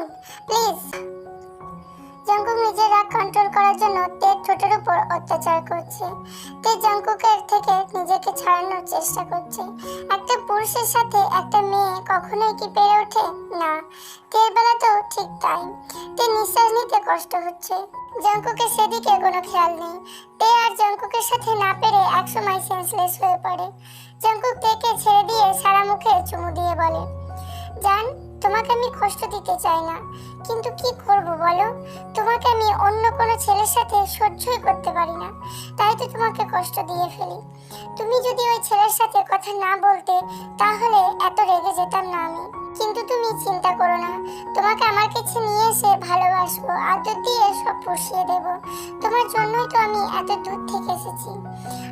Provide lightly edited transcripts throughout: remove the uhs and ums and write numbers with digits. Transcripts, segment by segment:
শুন please. Jungkook নিজের রাগ কন্ট্রোল করার জন্য তের ঠোঁটের উপর অত্যাচার করছে। তে জঙ্কুকের থেকে নিজেকে ছাড়ানোর চেষ্টা করছে। একটা পুরুষের সাথে একটা মেয়ে কখনোই কি পেরে ওঠে না। তের বেলাতেও ঠিক তাই। তে নিঃশ্বাস নিতে কষ্ট হচ্ছে। জঙ্কুকের সেদিকে কোনো খেয়াল নেই। তে আর জঙ্কুকের সাথে না পেরে একসময় সেন্সলেস হয়ে পড়ে। জঙ্কুক তেকে ছেড়ে দিয়ে সারা মুখে চুমু দিয়ে বলে, জান, তোমাকে আমি কষ্ট দিতে চাই না, কিন্তু কি করব বলো? তোমাকে আমি অন্য কোনো ছেলের সাথে সহ্যই করতে পারি না, তাই তো তোমাকে কষ্ট দিয়ে ফেলি। তুমি যদি ওই ছেলের সাথে কথা না বলতে তাহলে এত রেগে যেতাম না আমি। কিন্তু তুমি চিন্তা করো না, তোমাকে আমার কাছে নিয়ে এসে ভালোবাসবো, আদর দিয়ে সব পুষিয়ে দেব। তোমার জন্যই তো আমি এত দূর থেকে এসেছি।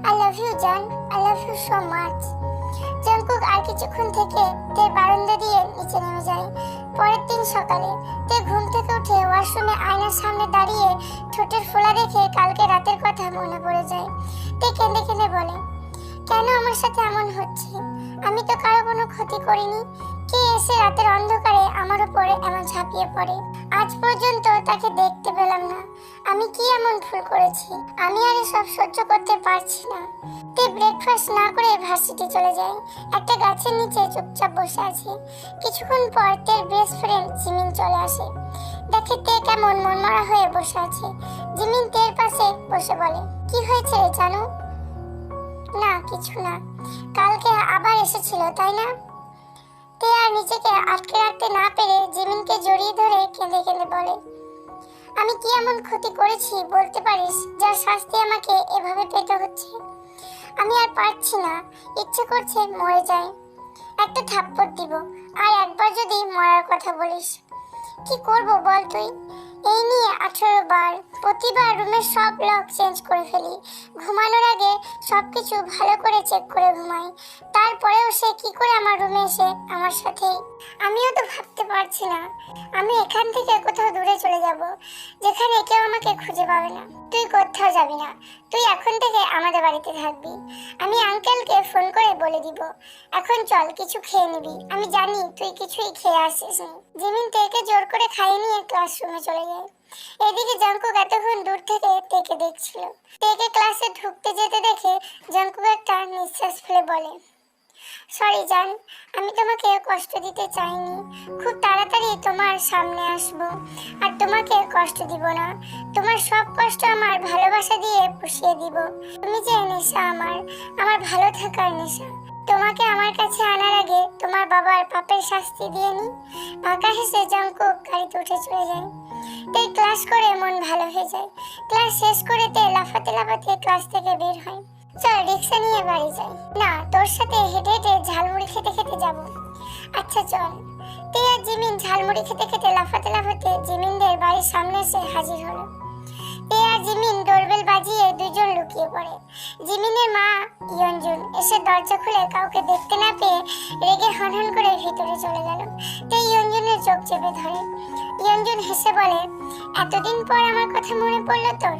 আই লাভ ইউ জান, I love you so much. Jungkook আর কিছুক্ষণ থেকে তে বারান্দা দিয়ে নিচে নেমে যায়। পরের দিন সকালে তে ঘুম থেকে উঠে ওয়াশরুমে আয়নার সামনে দাঁড়িয়ে ঠোঁটের ফোলা দেখে কালকে রাতের কথা মনে পড়ে যায়। তে কেঁদে কেঁদে বলে, কেন আমার সাথে এমন হচ্ছে? আমি তো কারো কোনো ক্ষতি করিনি। কে এসে রাতের অন্ধকারে আমার উপরে এমন ঝাঁপিয়ে পড়ে? আজ পর্যন্ত তাকে দেখতে পেলাম না। আমি কি এমন ভুল করেছি? আমি আর এসব সহ্য করতে পারছি না। তে ব্রেকফাস্ট না করে ভার্সিটি চলে যায়। একটা গাছের নিচে চুপচাপ বসে আছে। কিছুক্ষণ পর তের বেস্ট ফ্রেন্ড জিমিন চলে আসে। দেখে তে কেমন মনমরা হয়ে বসে আছে। জিমিন তের পাশে বসে বলে, কি হয়েছে রে জানু? না কিছু না, কালকে আবার এসেছিল তাই না? তে আর নিজেকে আটকে রাখতে না পেরে জিমিনকে জড়িয়ে ধরে কেঁদে কেঁদে বলে, আমি কি এমন ক্ষতি করেছি বলতে পারিস যার শাস্তি আমাকে এভাবে পেতে হচ্ছে? আমি আর পারছি না, ইচ্ছে করছে মরে যাই। একটা থাপ্পড় দিব, আর একবার যদি মরার কথা বলিস। কি করব বল তুই? এই নিয়ে 18 বার, প্রতিবার রুমের সব লক চেঞ্জ করে ফেলি। ঘুমানোর আগে সবকিছু ভালো করে চেক করে ঘুমাই। তারপরেও সে কি করে আমার রুমে এসে আমার সাথে? আমিও তো ভাবতে পারছি না। আমি এখান থেকে কোথাও দূরে চলে যাব, যেখানে কেউ আমাকে খুঁজে পাবে না। তুই কোথাও যাবি না, তুই এখন থেকে আমাদের বাড়িতে থাকবি। আমি আঙ্কেলকে ফোন করে বলে দিব। এখন চল কিছু খেয়ে নিবি, আমি জানি তুই কিছুই খেয়ে আসছিস না। জিমিন তেকে জোর করে খাইয়ে নিয়ে ক্লাসরুমে চলে যায়। এদিকে জঙ্কুক এতক্ষণ দূর থেকে তেকে দেখছিল। তেকে ক্লাসে ঢুকতে যেতে দেখে জঙ্কুক একটা নিঃশ্বাস ফেলে বলে, সরি জান, আমি তোমাকে কষ্ট দিতে চাইনি। খুব তাড়াতাড়ি তোমার সামনে আসবো, আর তোমাকে কষ্ট দিব না। তোমার সব কষ্ট আমার ভালোবাসা দিয়ে পুষিয়ে দিব। তুমি যে নেশা আমার ভালো থাকার নেশা। তোমাকে আমার কাছে আনার আগে তোমার বাবার পাপের শাস্তি দিয়ে নি। ফাঁকা হেসে জঙ্কুক গাড়িতে উঠে চলে যায়। তাই ক্লাস করে মন ভালো হয়ে যায়। ক্লাস শেষ করে তে লাফাতে লাফাতে ক্লাস থেকে বের হয়। চল রিক্সা নিয়ে বাড়ি যাই। না, তোর সাথে হেঁটে হেঁটে ঝালমুড়ি খেতে খেতে যাব। আচ্ছা চল। তে আর জিমিন ঝালমুড়ি খেতে খেতে লাফাতে লাফাতে জিমিনদের বাড়ির সামনে এসে হাজির হলো। তে আর জিমিন ডোরবেল বাজিয়ে দুজন লুকিয়ে পড়ে। জিমিনের মা ইয়ঞ্জুন এসে দরজা খুলে কাউকে দেখতে না পেয়ে রেগে হনহন করে ভিতরে চলে গেল। তে ইয়ঞ্জুনের চোখ চেপে ধরে। ইয়ঞ্জুন হেসে বলে, এতদিন পর আমার কথা মনে পড়লো তোর?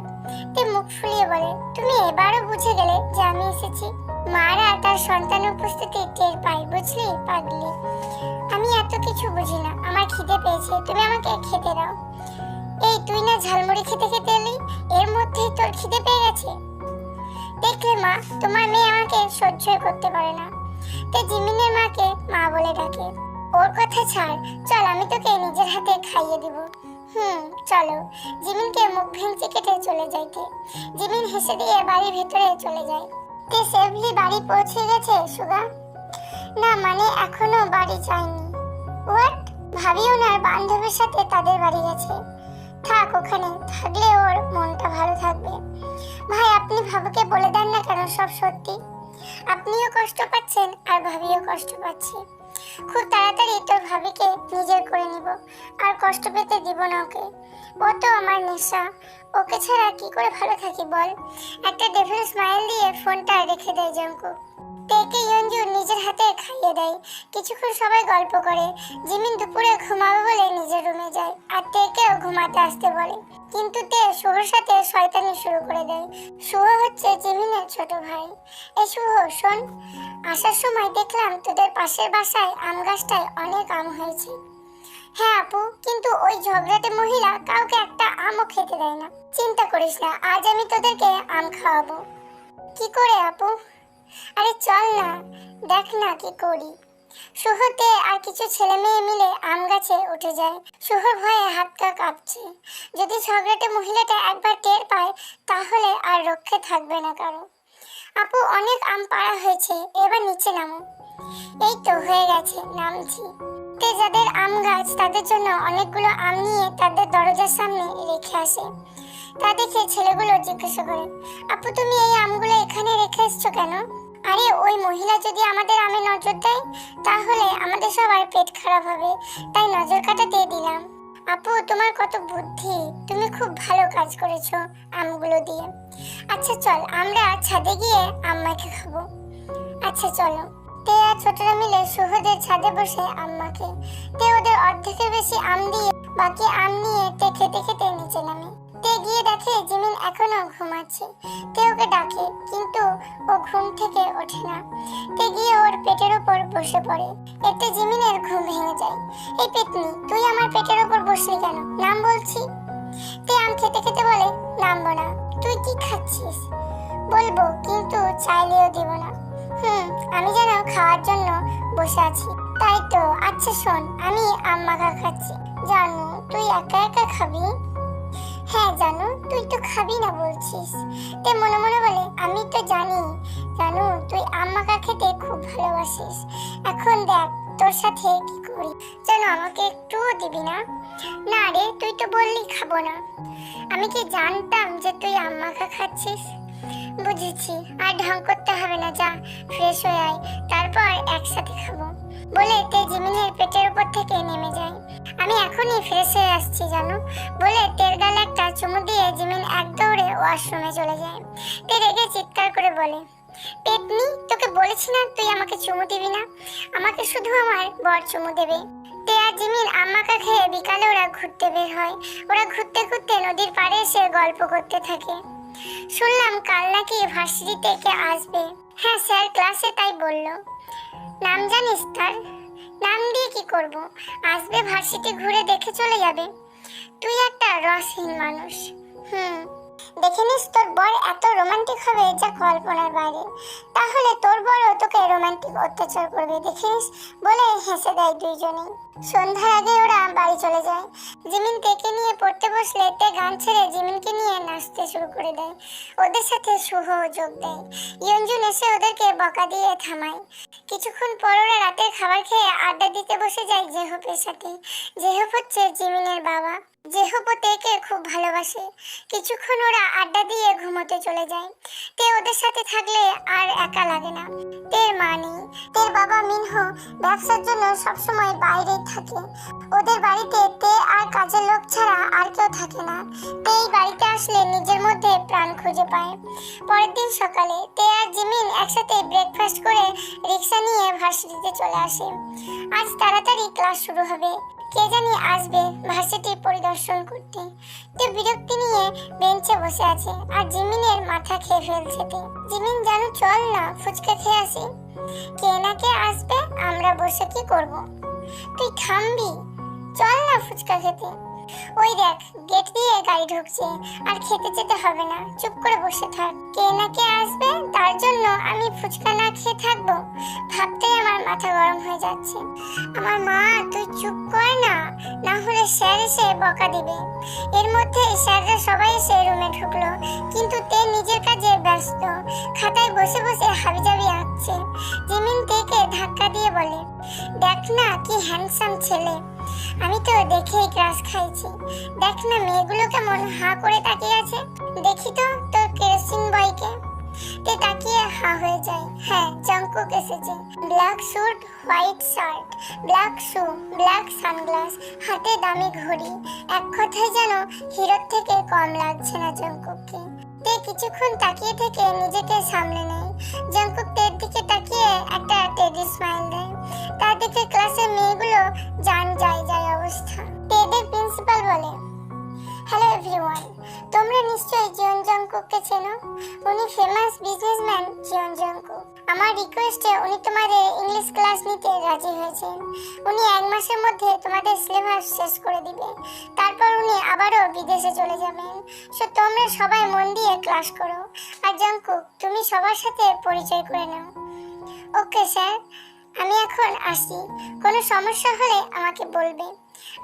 তে মুখ ফুলিয়ে বলে, তুমি এবারও বুঝে গেলে যে আমি এসেছি। মারা তার সন্তান উপস্থিতি টের পায়, বুঝলি পাগলি? আমি এত কিছু বুঝি না, আমার খিদে পেয়েছে, তুমি আমাকে খেতে দাও। এই তুই না ঝালমুড়ি খেতে খেতে এলি, এর মধ্যেই তোর খিদে পেয়ে গেছে? দেখলে মা, তোমার মেয়ে আমাকে সহ্যই করতে পারে না। তে জিমিনের মাকে মা বলে ডাকে। ওর কথা ছাড়, চল আমি তোকে নিজের হাতে খাইয়ে দিব। চলো। জিমিনকে মুখ ভেঙচি কেটে চলে যাইতে জিমিন হেসে দিয়ে বাড়ির ভেতরে চলে যায়। তে সেফলি বাড়ি পৌঁছে গেছে সুগা? না মানে এখনো বাড়ি যায়নি। হোয়াট? ভাবি ওনার বান্ধবীর সাথে তাদের বাড়ি গেছে। থাক, ওখানে থাকলে ওর মনটা ভালো থাকবে। ভাই আপনি ভাবুকে বলে দেন না কেন সব সত্যি? আপনিও কষ্ট পাচ্ছেন আর ভাবিও কষ্ট পাচ্ছে। খুব তাড়াতাড়ি তোর ভাবিকে নিজের করে নিব, আর কষ্ট পেতে দিব না ওকে। ও তো আমার নেশা, ওকে ছাড়া কি করে ভালো থাকি বল? একটা ডেভিল স্মাইল দিয়ে ফোনটা রেখে দেয় জঙ্কুক। তেকে ইয়ঞ্জুন নিজের হাতে খাইয়ে দেয়। কিছুক্ষণ সবাই গল্প করে। জিমিন দুপুরে ঘুমাবে বলে নিজের রুমে যায়, আর তেকেও ঘুমাতে আসতে বলে। কিন্তু তে শুভর সাথে শয়তানি শুরু করে দেয়। শুভ হচ্ছে জিমিনের ছোট ভাই। এই শুভ শোন, আসার সময় দেখলাম তোদের পাশের বাসায় আম গাছটায় অনেক আম হয়েছে। হ্যাঁ আপু, কিন্তু ওই ঝগড়াটে মহিলা কাউকে একটা আমও খেতে দেয় না। চিন্তা করিস না, আজ আমি তোদেরকে আম খাওয়াবো। কি করে আপু? আরে চল না, দেখ না কি করি। শুহতে আর কিছু ছেলে মেয়ে মিলে আম গাছে উঠে যায়। শুহর ভয়ে হাত পা কাঁপছে। যদি ঝগড়াটে মহিলাটা একবার টের পায় তাহলে আর রক্ষে থাকবে না কারো। আপু অনেক আম পাড়া হয়েছে, এবার নিচে নামো। এই তো হয়ে গেছে, নামছি। তে যাদের আম গাছ তাদের জন্য অনেকগুলো আম নিয়ে তাদের দরজার সামনে রেখে আসে। তা দেখে ছেলেগুলো জিজ্ঞাসা করে, আপু তুমি এই আমগুলো এখানে রেখে এসছো কেন? আরে ওই মহিলা যদি আমাদের আমে নজর দেয় তাহলে আমাদের সবার পেট খারাপ হবে, তাই নজর কাটাতে দিলাম। আপু তোমার কত বুদ্ধি, তুমি খুব ভালো কাজ করেছো আমগুলো দিয়ে। আচ্ছা চল আমরা ছাদে গিয়ে আম মাখে খাবো। আচ্ছা চলো। তে আর ছোটরা মিলে শুহদের ছাদে বসে আম মাখে। তে ওদের অর্ধেকের বেশি আম দিয়ে বাকি আম নিয়ে তে খেতে খেতে নিচে নামে। তে গিয়ে দেখে জিমিন এখনো ঘুমাচ্ছে। তে ওকে ডাকে কিন্তু ও ঘুম থেকে ওঠে না। তে গিয়ে ওর পেটের উপর বসে পড়ে। এতে জিমিনের ঘুম ভেঙে যায়। এই পেতনি, তুই আমার পেটের উপর বসলি কেন? নাম বলছি। তে আম খেতে খেতে বলে, নামবো না। তুই কি খাচ্ছিস? বলবো, কিন্তু চাইলেও দিব না। আমি যেন খাওয়ার জন্য বসে আছি, তাই তো। আচ্ছা শোন, আমি আম মাখা খাচ্ছি। জানু তুই একা একা খাবি? হ্যাঁ জানু, তুই তো খাবি না বলছিস। তে মনে মনে বলে, আমি তো জানি জানু তুই আম মাখা খেতে খুব ভালোবাসিস। এখন দেখ তোর সাথে কি করি। জানো আমাকে একটুও দিবি না? না রে, তুই তো বললি খাবো না। আমি কি জানতাম যে তুই আম মাখা খাচ্ছিস? বুঝেছি, আর ঢং করতে হবে না, যা ফ্রেশ হয়ে আয়, তারপর একসাথে খাবো। বলে তে জিমিনের পেটের উপর থেকে নেমে যায়। আমি এখনই ফ্রেশ হয়ে আসছি জানো, বলে তের গালে একটা চুমু দিয়ে জিমিন এক দৌড়ে ওয়াশরুমে চলে যায়। তে রেগে চিৎকার করে বলে, পেতনি, তোকে বলেছি না তুই আমাকে চুমু দিবি না, আমাকে শুধু আমার বর চুমু দেবে। তে আর জিমিন আম মাখা খেয়ে বিকালে ওরা ঘুরতে বের হয়। ওরা ঘুরতে ঘুরতে নদীর পাড়ে এসে গল্প করতে থাকে। শুনলাম কাল নাকি ভার্সিটিতে কে আসবে। হ্যাঁ স্যার ক্লাসে তাই বললো। নাম জানিস তার? নাম দিয়ে কি করব, আসবে ভার্সিটি ঘুরে দেখে চলে যাবে। তুই একটা রসহীন মানুষ। দেখে নিস তোর বর এত রোমান্টিক হবে যা কল্পনার বাইরে। তাহলে তোর বরও তোকে রোমান্টিক অত্যাচার করবে, দেখে নিস। বলে হেসে দেয় দুইজনেই। সন্ধ্যার আগে ওরা বাড়ি চলে যায়। জিমিন তেকে নিয়ে পড়তে বসলে তে গান ছেড়ে জিমিনকে নিয়ে নাচতে শুরু করে দেয়। ওদের সাথে শুভ যোগ দেয়। ইয়ঞ্জুন এসে ওদেরকে বকা দিয়ে থামায়। কিছুক্ষণ পর ওরা রাতের খাবার খেয়ে আড্ডা দিতে বসে যায় জেহপের সাথে। জেহপ হচ্ছে জিমিনের বাবা। জেহপও তেকে খুব ভালোবাসে। কিছুক্ষণ ওরা আড্ডা দিয়ে ঘুমোতে চলে যায়। তে ওদের সাথে থাকলে আর একা লাগে না। তের মা নেই। তের বাবা মিনহো ব্যবসার জন্য সবসময় বাইরেই থাকে। ওদের বাড়িতে তে আর কাজের লোক ছাড়া আর কেউ থাকে না। তে এই বাড়িতে আসলে নিজের মধ্যে প্রাণ খুঁজে পায়। পরের দিন সকালে তে আর জিমিন একসাথে ব্রেকফাস্ট করে রিক্সা নিয়ে ভার্সিটিতে চলে আসে। আজ তাড়াতাড়ি ক্লাস শুরু হবে। কে জানি আসবে ভার্সিটি পরিদর্শন করতে। তে বিরক্তি নিয়ে বেঞ্চে বসে আছে আর জিমিনের মাথা খেয়ে ফেলছে। তে জিমিন জানো চল না ফুচকা খেয়ে আসি। কে না কে আসবে, আমরা বসে কি করব? তুই থামবি? চল না ফুচকা খেতে। ওই দেখ গেট দিয়ে গাড়ি ঢুকছে, আর খেতে যেতে হবে না, চুপ করে বসে থাক। কে না কে আসবে তার জন্য আমি ফুচকা না খেয়ে থাকবো, ভাবতেই আমার মাথা গরম হয়ে যাচ্ছে। আমার মা তুই চুপ কর না, না হলে স্যার এসে বকা দিবে। এর মধ্যে স্যাররা সবাই এসে রুমে ঢুকলো, কিন্তু তে নিজের কাজে ব্যস্ত, খাতায় বসে বসে হাবিজাবি আঁকছে। জিমিন তেকে ধাক্কা দিয়ে বলে, দেখ না কি হ্যান্ডসাম ছেলে, আমি তো দেখেই ক্রাশ খাইছি। দেখ না মেয়েগুলো কেমন হাঁ করে তাকিয়ে আছে। দেখি তো তোর কেরোসিন বয়কে। তে তাকিয়ে হাঁ হয়ে যায়। হ্যাঁ জংকুক এসেছে। Black sweet, white shirt, black শু, ব্ল্যাক সানগ্লাস, হাতে দামি ঘড়ি। এক কথায় যেন হিরোর থেকে কম লাগছে না জংকুককে। তে কিছুক্ষণ তাকিয়ে থেকে নিজেকে সামলে নেয়। জংকুক তের দিকে তাকিয়ে একটা টেডি স্মাইল দেয়। তা দেখে ক্লাসের মেয়েগুলো জান যায় যায় অবস্থা। তেদের প্রিন্সিপাল বলে, হ্যালো এভরিওয়ান, তোমরা নিশ্চয়ই জিয়ন জংকুককে চেনো। উনি ফেমাস বিজনেসম্যান জিয়ন জংকুক। আমার আমার রিকোয়েস্টে উনি তোমাদের ইংলিশ ক্লাস নিতে রাজি হয়েছেন। উনি 1 মাসের মধ্যে তোমাদের সিলেবাস শেষ করে দিবে। তারপর উনি আবারও বিদেশে চলে যাবেন। সো তোমরা সবাই মন দিয়ে ক্লাস করো। আর জাংকুক, তুমি সবার সাথে পরিচয় করে নাও। ওকে স্যার, আমি এখন আসি। কোনো সমস্যা হলে আমাকে বলবে।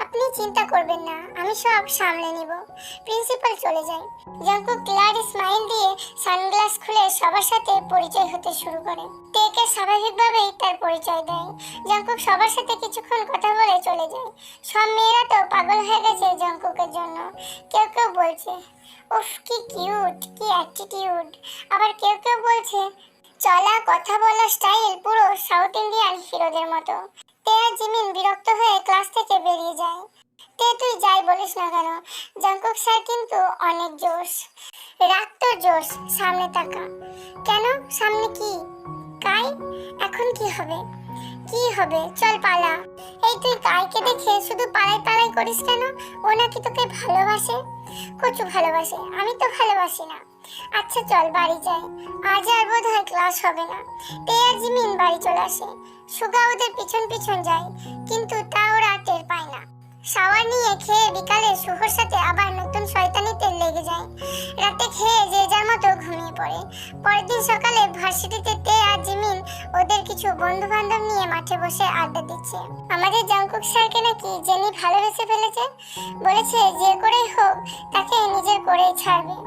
আপনি চিন্তা করবেন না, আমি সব সামলে নিব। প্রিন্সিপাল চলে যায়। জাংকুক ক্লিয়ার স্মাইল দিয়ে সানগ্লাস খুলে সবার সাথে পরিচয় হতে শুরু করে। তেকে স্বাভাবিকভাবেই তার পরিচয় দেয়। জাংকুক সবার সাথে কিছুক্ষণ কথা বলে চলে যায়। সব মেয়েরা তো পাগল হয়ে গেছে জাংকুকের জন্য। কেউ কেউ বলছে উফ কি কিউট, কি অ্যাটিটিউড। আবার কেউ কেউ বলছে চলা কথা বলা স্টাইল পুরো সাউথ ইন্ডিয়ান হিরোদের মতো। তে আর জিমিন বিরক্ত হয়ে ক্লাস থেকে বেরিয়ে যায়। তে তুই যাই বলিস না কেন, জাংকুক স্যার কিন্তু অনেক জোশ। রাখ তোর জোশ, সামনে তাকা। কেন সামনে কি? কাই এখন কি হবে? কি হবে? চল পালা। এই তুই কাইকে দেখে শুধু পালাই পালাই করিস কেন? ও নাকি তোকে ভালোবাসে। কচু ভালোবাসে, আমি তো ভালোবাসি না। আচ্ছা চল বাড়ি যাই, আজ আর বোধ হয় ক্লাস হবে না। তে আর জিমিন বাড়ি চলে আসে। সুগা ওদের পিছন পিছন যায়, কিন্তু তা ওরা টের পায় না। শাওয়ার নিয়ে খেয়ে বিকালে শুভর সাথে আবার নতুন শয়তানিতে লেগে যায়। রাতে খেয়ে যে যার মতো ঘুমিয়ে পড়ে। পরের দিন সকালে ভার্সিটিতে তে আর জিমিন ওদের কিছু বন্ধু বান্ধব নিয়ে মাঠে বসে আড্ডা দিচ্ছে। আমাদের জাংকুক স্যারকে নাকি জেনি ভালোবেসে ফেলেছে। বলেছে যে করেই হোক তাকে নিজের করেই ছাড়বে।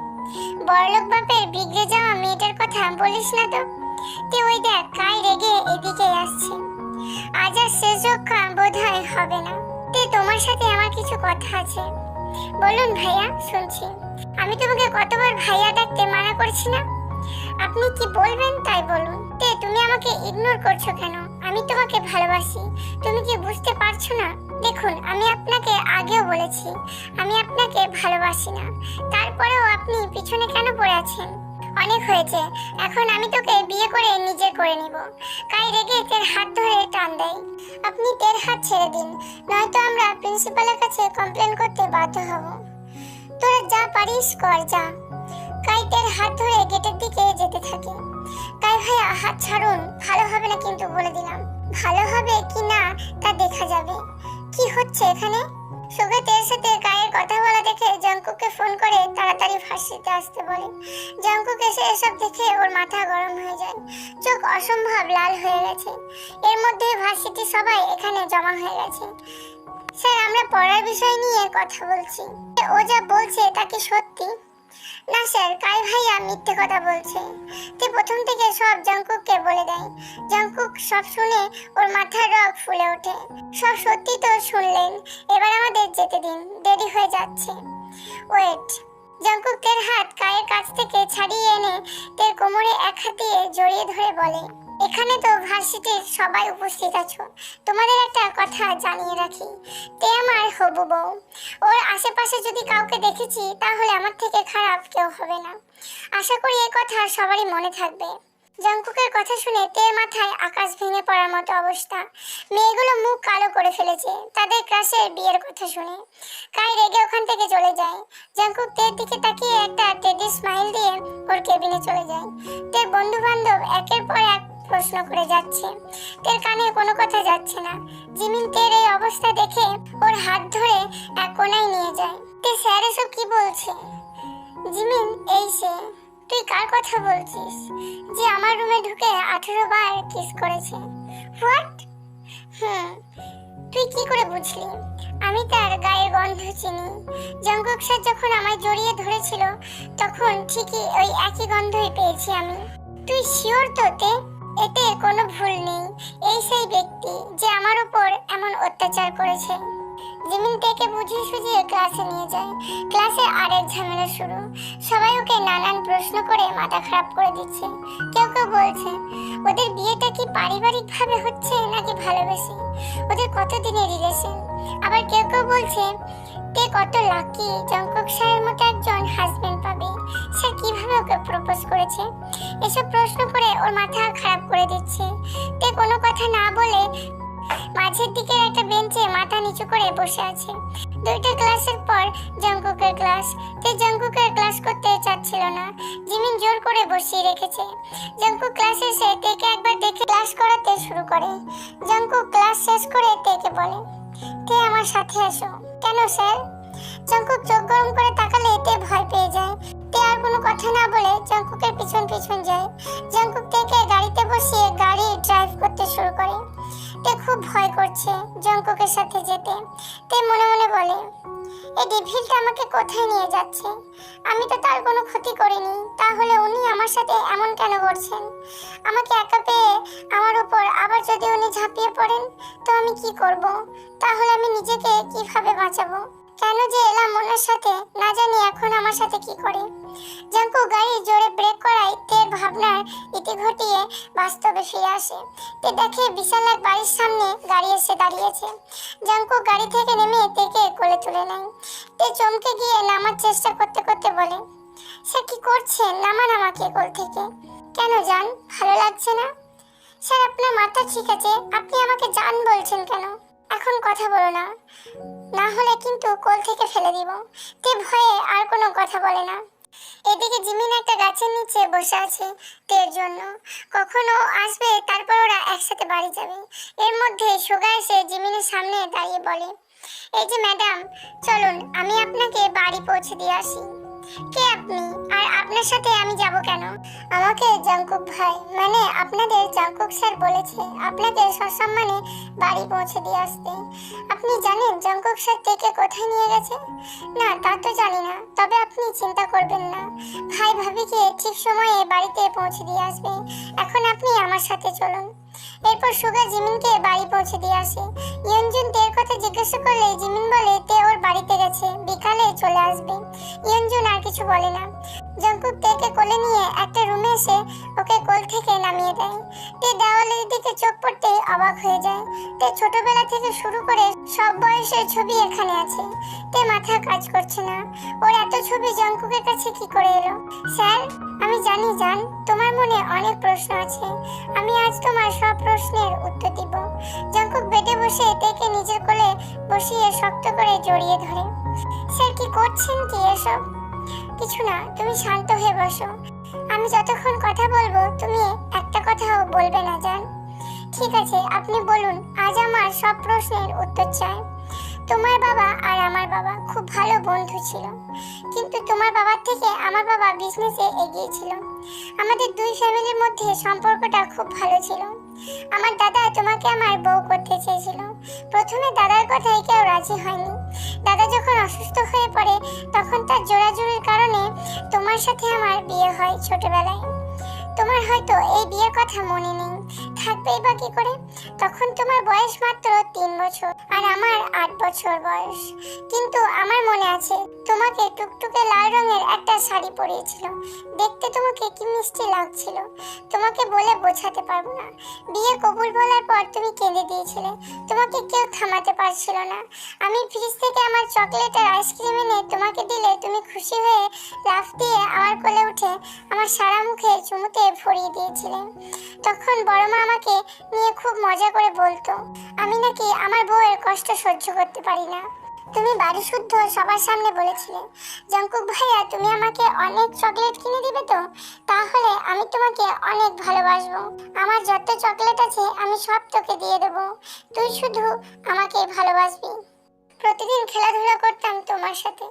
বড়লোক বাপের বিগড়ে যাওয়া মেয়েটার কথা বলিস না তো। তে ওই দেখ কাই রেগে এদিকে আসছে। আজ আর শেষ রক্ষা বোধ হয় হবে না। তে তোমার সাথে আমার কিছু কথা আছে। বলুন ভাইয়া, শুনছি। আমি তোমাকে কতবার ভাইয়া ডাকতে মানা করছি না? আপনি কি বলবেন তাই বলুন। তে তুমি আমাকে ইগনোর করছো কেন? আমি তোমাকে ভালোবাসি, তুমি কি বুঝতে পারছো না? দেখুন আমি আপনাকে আগেও বলেছি আমি আপনাকে ভালোবাসি না। তারপরেও আপনি পিছনে কেন পড়ে আছেন? অনেক হয়েছে, এখন আমি তোকে বিয়ে করে নিজে করে নিব। কাই রেগে তের হাত ধরে টান দেয়। আপনি তের হাত ছেড়ে দিন, নয়তো আমরা প্রিন্সিপালের কাছে কমপ্লেন করতে বাধ্য হব। তোরা যা পারিস কর যা। কাই তের হাত ধরে গেটের দিকে যেতে থাকে। কাই ভাইয়া হাত ছাড়ুন, ভালো হবে না কিন্তু বলে দিলাম। ভালো হবে কি না তা দেখা যাবে। কি হচ্ছে এখানে? সুগা তের সাথে কায়ের কথা বলা দেখে জাংকুককে ফোন করে তাড়াতাড়ি ভার্সিটিতে আসতে বলে। জাংকুক এসে এসব দেখে ওর মাথা গরম হয়ে যায়, চোখ অসম্ভব লাল হয়ে গেছে। এর মধ্যে ভার্সিটি সবাই এখানে জমা হয়ে গেছে। স্যার আমরা পড়ার বিষয় নিয়ে কথা বলছি। ও যা বলছে তা কি সত্যি? না স্যার, কাই ভাইয়া মিথ্যে কথা বলছে। তে প্রথম থেকে সব জাংকুককে বলে দেয়। জাংকুক সব শুনে ওর মাথার রগ ফুলে ওঠে। সব সত্যি তো শুনলেন, এবার আমাদের যেতে দিন, দেরি হয়ে যাচ্ছে। ওয়েট। জাংকুক তের হাত কায়ের কাছ থেকে ছাড়িয়ে এনে তের কোমরে এক হাত দিয়ে জড়িয়ে ধরে বলে, এখানে তো ভার্সিটির সবাই উপস্থিত আছো, তোমাদের একটা কথা জানিয়ে রাখি। তে আমার হবু বউ। ওর আশেপাশে যদি কাউকে দেখেছি তাহলে আমার থেকে খারাপ কেউ হবে না। আশা করি এই কথা সবারই মনে থাকবে। জাংকুকের কথা শুনে তের মাথায় আকাশ ভেঙে পড়ার মতো অবস্থা। মেয়েগুলো মুখ কালো করে ফেলেছে তাদের ক্রাশের বিয়ের কথা শুনে। কাই রেগে ওখান থেকে চলে যায়। জাংকুক তের দিকে তাকিয়ে একটা টেডি স্মাইল দিয়ে ওর কেবিনে চলে যায়। তের বন্ধু বান্ধব একের পর এক প্রশ্ন করে যাচ্ছে, তের কানে কোনো কথা যাচ্ছে না। জিমিন তের এই অবস্থা দেখে ওর হাত ধরে এক কোণায় নিয়ে যায়। তে স্যার এসব কি বলছে? জিমিন এই সে। তুই কার কথা বলছিস? যে আমার রুমে ঢুকে 18 বার কিস করেছে। হোয়াট? তুই কি করে বুঝলি? আমি তার গায়ের গন্ধ চিনি। জাংকুক স্যার যখন আমায় জড়িয়ে ধরেছিল তখন ঠিকই ওই একই গন্ধই পেয়েছি আমি। তুই শিওর তো তে? এতে কোনো ভুল নেই, এই সেই ব্যক্তি যে আমার উপর এমন অত্যাচার করেছে। জিমিন তেকে বুঝিয়ে সুঝিয়ে ক্লাসে নিয়ে যায়। ক্লাসে আরেক ঝামেলা শুরু। সবাই ওকে নানান প্রশ্ন করে মাথা খারাপ করে দিচ্ছে। কেউ কেউ বলছে ওদের বিয়েটা কি পারিবারিক ভাবে হচ্ছে নাকি ভালোবেসে, ওদের কতদিনের রিলেশন। আবার কেউ কেউ বলছে তে কত লাকি, জাংকুক স্যারের মতো একজন হাজবেন্ড পাবে। স্যার কিভাবে ওকে প্রপোজ করেছে? এসব প্রশ্ন করে ওর মাথা খারাপ করে দিচ্ছে। তে কোনো কথা না বলে মাঝের দিকের একটা বেঞ্চে মাথা নিচু করে বসে আছে। দুইটা ক্লাসের পর জঙ্কুকের ক্লাস। তে জঙ্কুকের ক্লাস করতে চাচ্ছিল না, জিমিন জোর করে বসিয়ে রেখেছে। জঙ্কুক ক্লাস এসে তেকে একবার দেখে ক্লাস করাতে শুরু করে। জঙ্কুক ক্লাস শেষ করে তেকে বলে, তে আমার সাথে আসো। কেন স্যার? জঙ্কুক চোখ গরম করে তাকালে তে ভয় পেয়ে যায়। তে আর কোনো কথা না বলে জঙ্কুকের পিছন পিছন যায়। জঙ্কুক তেকে গাড়িতে বসিয়ে গাড়ি ড্রাইভ করতে শুরু করে। তে খুব ভয় করছে জঙ্কুকের সাথে যেতে। তে মনে মনে বলে, এই ডেভিলটা আমাকে কোথায় নিয়ে যাচ্ছে? আমি তো তার কোনো ক্ষতি করিনি, তাহলে উনি আমার সাথে এমন কেন করছেন? আমাকে একা পেয়ে আমার উপর আবার যদি উনি ঝাঁপিয়ে পড়েন তো আমি কি করব? তাহলে আমি নিজেকে কিভাবে বাঁচাবো? কেন যে এলাম ওনার সাথে, না জানি এখন আমার সাথে কি করে। জঙ্কুক গাড়ি জোরে ব্রেক করায় তের ভাবনার ইতি ঘটিয়ে বাস্তবে ফিরে আসে। তে দেখে বিশাল এক বাড়ির সামনে গাড়ি এসে দাঁড়িয়েছে। জঙ্কুক গাড়ি থেকে নেমে তেকে কোলে তুলে নেয়। তে চমকে গিয়ে নামার চেষ্টা করতে করতে বলে, স্যার কি করছেন? নামান আমাকে কোল থেকে। কেন জান, ভালো লাগছে না? স্যার আপনার মাথা ঠিক আছে, আপনি আমাকে জান বলছেন কেন? এখন কথা বলো না, না হলে কিন্তু কোল থেকে ফেলে দিব। তে ভয়ে আর কোনো কথা বলে না। এদিকে জিমিন একটা গাছের নিচে বসে আছে তের জন্য। কখনো আসবে, তারপর ওরা একসাথে বাড়ি যাবে। এর মধ্যে সুগা এসে জিমিনের সামনে দাঁড়িয়ে বলে, এই যে ম্যাডাম, চলুন আমি আপনাকে বাড়ি পৌঁছে দিয়ে আসি। কে আপনি? আর আপনার সাথে আমি যাব কেন? আমাকে জঙ্কুক ভাই, মানে আপনাদের জঙ্কুক স্যার বলেছে আপনাকে সসম্মানে বাড়ি পৌঁছে দিয়ে আসতে। আপনি জানেন জঙ্কুক স্যার থেকে কোথায় নিয়ে গেছে? না, তা তো জানি না, তবে আপনি চিন্তা করবেন না, ভাই ভাবিকে ঠিক সময়ে বাড়িতে পৌঁছে দিয়ে আসবে। এখন আপনি আমার সাথে চলুন। এরপর সুগা জিমিনকে বাড়ি পৌঁছে দিয়ে আসে। ইয়নজুন তের কথা জিজ্ঞাসা করলে জিমিন বলে তে ওর বাড়িতে গেছে, বিকালে চলে আসবে। ইয়নজুন আর কিছু বলে না। জঙ্কুক তেকে কোলে নিয়ে একটা রুমে এসে ওকে কোল থেকে নামিয়ে দেয়। তে দেওয়ালের দিকে চোখ পড়তে অবাক হয়ে যায়। তে ছোটবেলা থেকে শুরু করে সব বয়সের ছবি এখানে আছে। তে মাথা কাজ করছে না, ওর এত ছবি জঙ্কুকের কাছে কি করে এলো? স্যার, আমি জানি জান, তোমার মনে অনেক প্রশ্ন আছে, আমি আজ তোমার সব প্রশ্নের উত্তর দিব। জঙ্কুক বেডে বসে তেকে নিজের কোলে বসিয়ে শক্ত করে জড়িয়ে ধরে। স্যার কি করছেন কি এসব? কিছু না, তুমি শান্ত হয়ে বসো। আমি যতক্ষণ কথা বলবো তুমি একটা কথাও বলবে না জান। ঠিক আছে, আপনি বলুন, আজ আমার সব প্রশ্নের উত্তর চাই। তোমার বাবা আর আমার বাবা খুব ভালো বন্ধু ছিল, কিন্তু তোমার বাবার থেকে আমার বাবা বিজনেসে এগিয়ে ছিল। আমাদের দুই ফ্যামিলির মধ্যে সম্পর্কটা খুব ভালো ছিল। আমার দাদা তোমাকে আমার বউ করতে চেয়েছিল। প্রথমে দাদার কথায় কেউ রাজি হয়নি। দাদা যখন অসুস্থ হয়ে পড়ে তখন তার জোরাজুরির কারণে তোমার সাথে আমার বিয়ে হয় ছোটবেলায়। তোমার হয়তো এই বিয়ের কথা মনে নেই, থাকবেই বা কি করে? তখন তোমার বয়স মাত্র 3 বছর আর আমার 8 বছর বয়স। কিন্তু আমার মনে আছে তোমাকে টুকটুকে লাল রঙের একটা শাড়ি পরিয়েছিল, দেখতে তোমাকে কি মিষ্টি লাগছিল, তোমাকে বলে বোঝাতে পারবো না। বিয়ে কবুল বলার পর তুমি কেঁদে দিয়েছিলে, তোমাকে কেউ থামাতে পারছিল না। আমি ফ্রিজ থেকে আমার চকলেট আর আইসক্রিম এনে তোমাকে দিলে তুমি খুশি হয়ে লাফ দিয়ে আমার কোলে উঠে আমার সারা মুখে চুমুতে ভরিয়ে দিয়েছিলে। তখন বড় মা আমাকে নিয়ে খুব মজা করে বলতো আমি নাকি আমার বউয়ের কষ্ট সহ্য করতে পারি না। তুমি বাড়ি শুদ্ধ সবার সামনে বলেছিলে, জঙ্কুক ভাইয়া তুমি আমাকে অনেক চকলেট কিনে দিবে তো, তাহলে আমি তোমাকে অনেক ভালোবাসবো। আমার যত চকলেট আছে আমি সব তোকে দিয়ে দেবো, তুই শুধু আমাকে ভালোবাসবি। প্রতিদিন খেলাধুলা করতাম তোমার সাথে,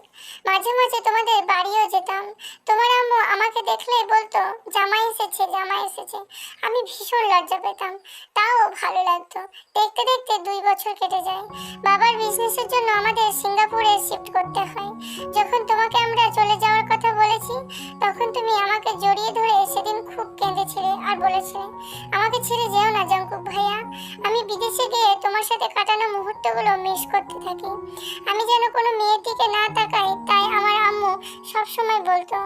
মাঝে মাঝে তোমাদের বাড়িও যেতাম। তোমার আম্মু আমাকে দেখলেই বলতো জামাই এসেছে জামাই এসেছে। আমি ভীষণ লজ্জা পেতাম, তাও ভালো লাগতো। দেখতে দেখতে 2 বছর কেটে যায়। বাবার বিজনেসের জন্য আমাদের সিঙ্গাপুরে শিফট করতে হয়। যখন তোমাকে আমরা চলে যাওয়ার কথা বলেছি তখন তুমি আমাকে জড়িয়ে ধরে সেদিন খুব কেঁদেছিলে আর বলেছিলে আমাকে ছেড়ে যেও না জঙ্কুক ভাইয়া। আমি বিদেশে গিয়ে তোমার সাথে কাটানো মুহূর্তগুলো মিস করতে থাকি। আমি যেন কোনো মেয়ের দিকে না তাকাই, তাই আমার আম্মু সবসময় বলতো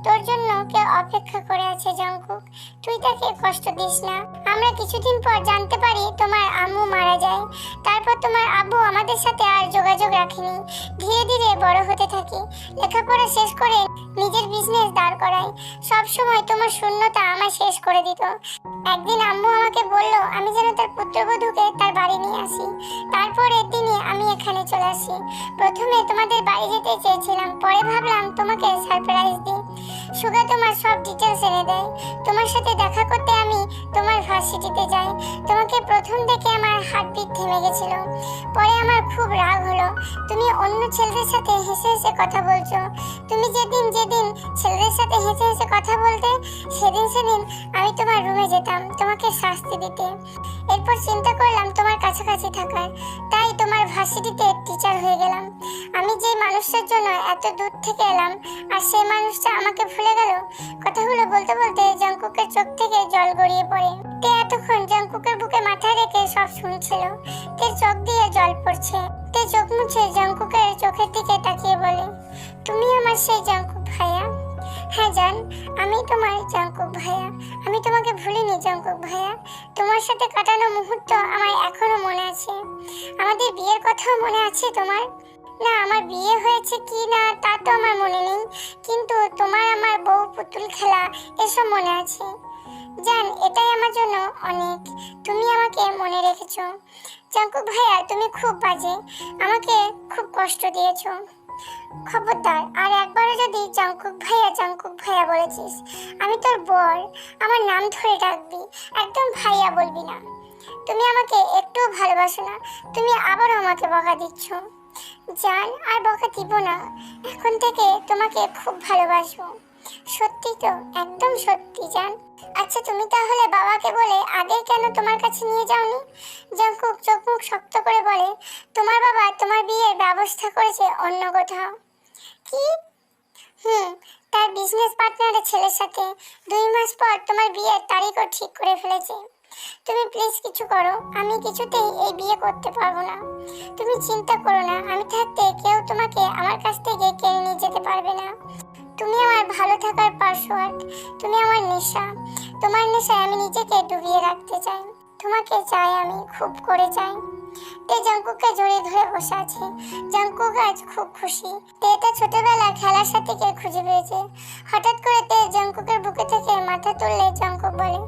তোর জন্য কেউ অপেক্ষা করে আছে জঙ্কুক, তুই তাকে কষ্ট দিস না। আমরা কিছুদিন পর জানতে পারি তোমার আম্মু মারা যায়। তারপর তোমার আব্বু আমাদের সাথে আর যোগাযোগ রাখেনি। ধীরে ধীরে বড় হতে থাকি, লেখাপড়া শেষ করে নিজের বিজনেস দাঁড় করাই। সব সময় তোমার শূন্যতা আমার শেষ করে দিত। একদিন আম্মু আমাকে বলল আমি যেন তার পুত্রবধূকে তার বাড়ি নিয়ে আসি। তারপরের দিনই আমি এখানে চলে আসি। প্রথমে তোমাদের বাড়ি যেতে চেয়েছিলাম, পরে ভাবলাম তোমাকে সারপ্রাইজ দিই। সুগা তোমার সব ডিটেলস এনে দেয়। তোমার সাথে দেখা করতে আমি তোমার ভার্সিটিতে যাই। তোমাকে প্রথম দেখে আমার হার্টবিট থেমে গেছিল। পরে আমার খুব রাগ হলো, তুমি অন্য ছেলেদের সাথে হেসে হেসে কথা বলছো। তুমি যেদিন যেদিন ছেলেদের সাথে হেসে হেসে কথা বলতে, সেদিন সেদিন আমি তোমার রুমে যেতাম তোমাকে শাস্তি দিতে। এরপর চিন্তা করলাম তোমার কাছাকাছি থাকার, তাই তোমার ভার্সিটিতে টিচার হয়ে গেলাম। আমি যে মানুষটার জন্য এত দূর থেকে এলাম, আর সেই মানুষটা আমাকে ভুলে গেল। কথাগুলো বলতে বলতে জাংকুকের চোখ থেকে জল গড়িয়ে পড়ে। তে এতক্ষণ জাংকুকের বুকে মাথা রেখে সব শুনছিল। তের চোখ দিয়ে জল পড়ছে। তে চোখ মুছে জাংকুকের চোখের দিকে তাকিয়ে বলে, তুমি আমার সেই জাংকুক ভাইয়া? হ্যাঁ জান, আমি তোমার জাংকুক ভাইয়া। আমি তোমাকে ভুলিনি জাংকুক ভাইয়া। তোমার সাথে কাটানো মুহূর্ত আমার এখনো মনে আছে। আমাদের বিয়ের কথাও মনে আছে তোমার? না, আমার বিয়ে হয়েছে কি না তা তো আমার মনে নেই, কিন্তু তোমার আমার বউ পুতুল খেলা এসব মনে আছে। জান, এটাই আমার জন্য অনেক। তুমি আমাকে মনে রেখেছো। জাংকুক ভাইয়া, তুমি খুব বাজে, আমাকে খুব কষ্ট দিয়েছো। খবরদার আর একবারও যদি জাংকুক ভাইয়া বলেছিস, আমি তোর বর, আমার নাম ধরে ডাকবি, একদম ভাইয়া বলবি না। তুমি আমাকে একটুও ভালোবাসো না, তুমি আবারও আমাকে বকা দিচ্ছ। জান, আর বকা দিব না, এখন থেকে তোমাকে খুব ভালোবাসবো। সত্যি তো? একদম সত্যি জান। আচ্ছা, তুমি তাহলে বাবাকে বলে আগে কেন তোমার কাছে নিয়ে যাওনি? জাংকুক চোখ মুখ শক্ত করে বলে, তোমার বাবা তোমার বিয়ের ব্যবস্থা করেছে অন্য কোথাও। কি? তার বিজনেস পার্টনারের ছেলের সাথে 2 মাস পর তোমার বিয়ের তারিখও ঠিক করে ফেলেছে। তুমি প্লিজ কিছু করো, আমি কিছুতেই এই বিয়ে করতে পারবো না। তুমি চিন্তা করো না, আমি থাকতে কেউ তোমাকে আমার কাছ থেকে কেড়ে নিয়ে যেতে পারবে না। তুমি আমার ভালো থাকার পাসওয়ার্ড, তুমি আমার নেশা। তোমার নেশায় আমি নিজেকে ডুবিয়ে রাখতে চাই। তোমাকে চাই, আমি খুব করে চাই। তে জাংকুককে জড়িয়ে ধরে বসে আছে। জাংকুক আজ খুব খুশি। তে তার ছোটবেলা খেলার সাথীকে খুঁজে পেয়েছে। হঠাৎ করে তে জাংকুকের বুকে থেকে মাথা তুললে জাংকুক বলে,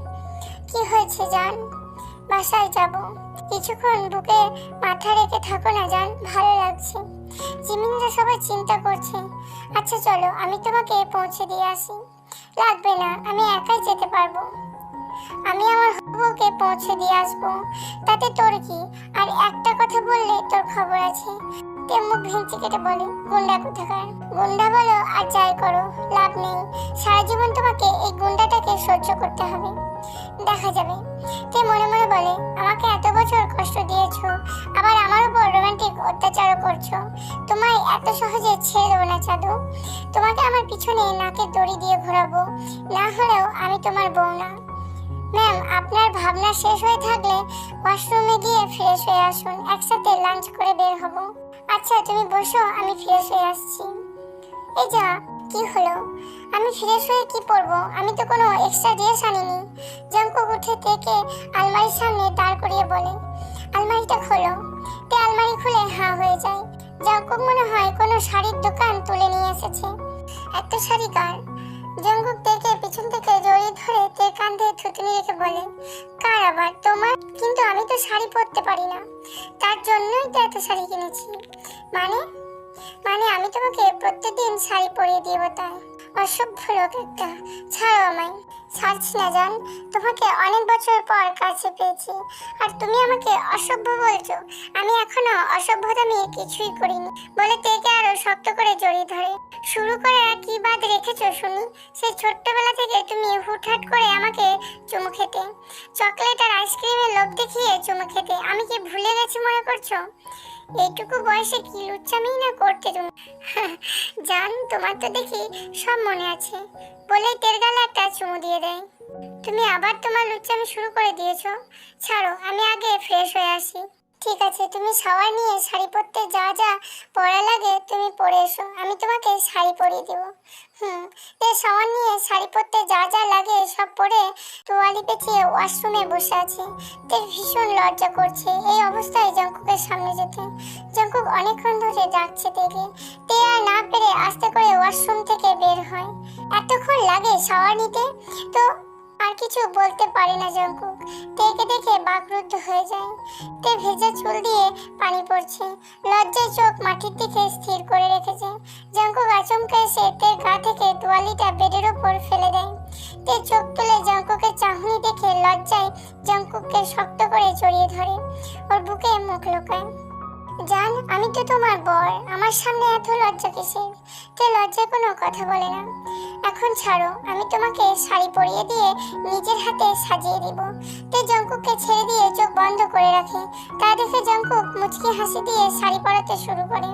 কি হয়েছে জান? বাসায় যাব। কিছুক্ষণ বুকে মাথা রেখে থাকো না জান, ভালো লাগছে। জিমিনরা সবাই চিন্তা করছে। আচ্ছা চলো, আমি তোমাকে পৌঁছে দিয়ে আসি। লাগবে না, আমি একাই যেতে পারবো। আমি আমার হবুকে পৌঁছে দিয়ে আসবো, তাতে তোর কি? আর একটা কথা বললে তোর খবর আছে। তে মুখ ভেঙচি কেটে বলে, গুন্ডা কোথাকার। গুন্ডা বলো আর যাই করো, লাভ নেই। সারা জীবন তোমাকে এই গুন্ডাটাকে সহ্য করতে হবে, দেখা যাবে। তে মনে মনে বলে, আমাকে এত বছর কষ্ট দিয়েছো, আবার আমার উপর রোমান্টিক অত্যাচারও করছো। তোমায় এত সহজে ছেড়ে দেবো না চাঁদু। তোমাকে আমার পিছনে নাকে দড়ি দিয়ে ঘোরাবো, না হলেও আমি তোমার বউ না। ম্যাম, আপনার ভাবনা শেষ হয়ে থাকলে ওয়াশরুমে গিয়ে ফ্রেশ হয়ে আসুন, একসাথে লাঞ্চ করে বের হব। আচ্ছা তুমি বসো, আমি ফ্রেশ হয়ে আসছি। এই যা, কি হলো? আমি ফ্রেশ হয়ে কি পরবো? আমি তো কোনো এক্সট্রা ড্রেস আনিনি। জাংকুক উঠে থেকে আলমারির সামনে দাঁড় করিয়ে বলে, আলমারিটা খোলো। তে আলমারি খুলে হাঁ হয়ে যায়। জাংকুক মনে হয় কোনো শাড়ির দোকান তুলে নিয়ে এসেছে। এত শাড়ি কার? জাংকুক তেকে পিছন থেকে জড়িয়ে ধরে তে কাঁধে থুতনি রেখে বলে, কার আবার? তোমার। কিন্তু আমি তো শাড়ি পরতে পারি না, তার জন্যই তো এত শাড়ি কিনেছি। মানে মানে আমি তোমাকে প্রত্যেকদিন শাড়ি পরিয়ে দিব তাই? অসভ্য লোক একটা, ছাড়ো আমায়। ছাড়ছি না জান, তোমাকে অনেক বছর পর কাছে পেয়েছি, আর তুমি আমাকে অসভ্য বলছো? আমি এখনো অসভ্যতামি কিছুই করিনি। বলে তেকে আরো শক্ত করে জড়িয়ে ধরে। শুরু করে আর কি বাদ রেখেছো শুনি? সেই ছোট্টবেলা থেকে তুমি হুটহাট করে আমাকে চুমু খেতে, চকলেট আর আইসক্রিমের লোভ দেখিয়ে চুমু খেতে। আমি কি ভুলে গেছি মনে করছো? এইটুকু বয়সে কি লুচ্চামি না করতে তুমি? জান, তোমার তো দেখি সব মনে আছে। বলেই তের গালে একটা চুমু দিয়ে দেয়। তুমি আবার তোমার লুচ্চামি শুরু করে দিয়েছো। ছাড়ো, আমি আগে ফ্রেশ হয়ে আসি। ঠিক আছে, তুমি শাওয়ার নিয়ে শাড়ি পরতে যা যা পরা লাগে তুমি পরে এসো, আমি তোমাকে শাড়ি পরিয়ে দেবো। শাওয়ার নিয়ে শাড়ি পরতে যা যা লাগে সব পরে তোয়ালি পেঁচিয়ে ওয়াশরুমে বসে আছে। তে ভীষণ লজ্জা করছে এই অবস্থায় জাংকুকের সামনে যেতে। জাংকুক অনেকক্ষণ ধরে ডাকছে তেকে। তে আর না পেরে আস্তে করে ওয়াশরুম থেকে বের হয়। এতক্ষণ লাগে শাওয়ার নিতে, তো আর কিছু বলতে পারে না জাংকুক। তেকে দেখে বাকরুদ্ধ হয়ে যায়। তে ভেজা চুল দিয়ে পানি পড়ছে, লজ্জায় চোখ মাটির দিকে স্থির করে রেখেছে। জাঙ্কুক আচমকা এসে তের গা থেকে তোয়ালিটা বেডের উপর ফেলে দেয়। তে চোখ তুলে জাঙ্কুকের চাহনি দেখে লজ্জায় জাঙ্কুককে শক্ত করে জড়িয়ে ধরে, ওর বুকে মুখ লুকায়। জান, আমি তো তোমার বর, আমার সামনে এত লজ্জা কিসের? তে লজ্জায় কোনো কথা বলে না। এখন ছাড়ো, আমি তোমাকে শাড়ি পরিয়ে দিয়ে নিজের হাতে সাজিয়ে দিব। তে জাঙ্কুককে ছেড়ে দিয়ে চোখ বন্ধ করে রাখে। তা দেখে জাঙ্কুক মুচকি হাসি দিয়ে শাড়ি পরাতে শুরু করে।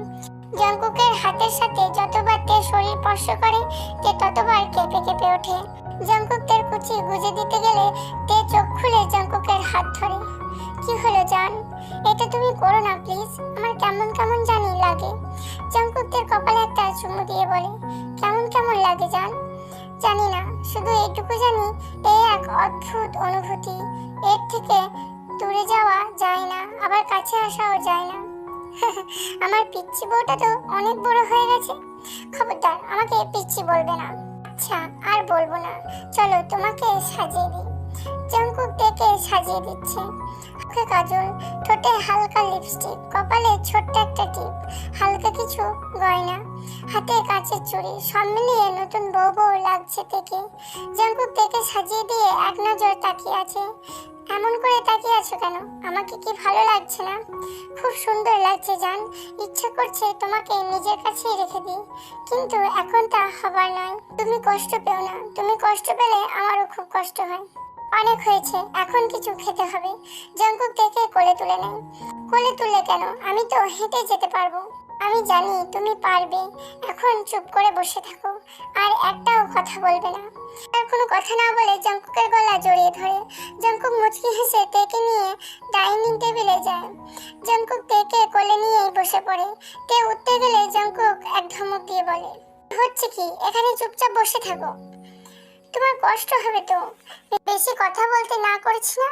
জাঙ্কুকের হাতের সাথে যতবার তে শরীর স্পর্শ করে, তে ততবার কেঁপে কেঁপে ওঠে। জাঙ্কুক তের কুচি গুজে দিতে গেলে তে চোখ খুলে জাঙ্কুকের হাত ধরে। কি হলো জান? এটা তুমি করো না প্লিজ, আমার কেমন কেমন জানি লাগে। জাঙ্কুক তের কপালে একটা চুমু দিয়ে বলে, কেমন কেমন লাগে জান? জানি না, শুধু এইটুকু জানি এই এক অদ্ভুত অনুভূতি, এর থেকে দূরে যাওয়া যায় না, আবার কাছে আসাও যায় না। আমার পিচ্চি বউটা তো অনেক বড় হয়ে গেছে। খবরদার আমাকে পিচ্চি বলবে না। আচ্ছা, আর বলবো না, চলো তোমাকে সাজিয়ে দিই। জাঙ্কুক তেকে সাজিয়ে দিচ্ছে। মুখে কাজল, ঠোঁটে হালকা লিপস্টিক, কপালে ছোট্ট একটা টিপ, হালকা কিছু গয়না, হাতে কাঁচের চুড়ি, সব মিলিয়ে নতুন বউ বউ লাগছে তেকে। জাঙ্কুক তেকে সাজিয়ে দিয়ে এক নজর তাকিয়ে আছে। এমন করে তাকিয়ে আছো কেন? আমাকে কি ভালো লাগছে না? খুব সুন্দর লাগছে জান, ইচ্ছা করছে তোমাকে নিজের কাছেই রেখে দিই, কিন্তু এখন তা হবার নয়। তুমি কষ্ট পেও না, তুমি কষ্ট পেলে আমারও খুব কষ্ট হয়। অনেক হয়েছে, এখন কিছু খেতে হবে। জাঙ্কুক তেকে কোলে তুলে নেয়। কোলে তুলে কেন? আমি তো হেঁটে যেতে পারবো। আমি জানি তুমি পারবে, এখন চুপ করে বসে থাকো, আর একটাও কথা বলবে না। আর কোনো কথা না বলে জাঙ্কুকের গলা জড়িয়ে ধরে। জাঙ্কুক মুচকি হেসে তেকে নিয়ে ডাইনিং টেবিলে যায়। জাঙ্কুক তেকে কোলে নিয়েই বসে পড়ে। তে উঠতে গেলে জাঙ্কুক এক ধমক দিয়ে বলে, হচ্ছে কি? এখানে চুপচাপ বসে থাকো, তোমার কষ্ট হবে তো। বেশি কথা বলতে না করছি না?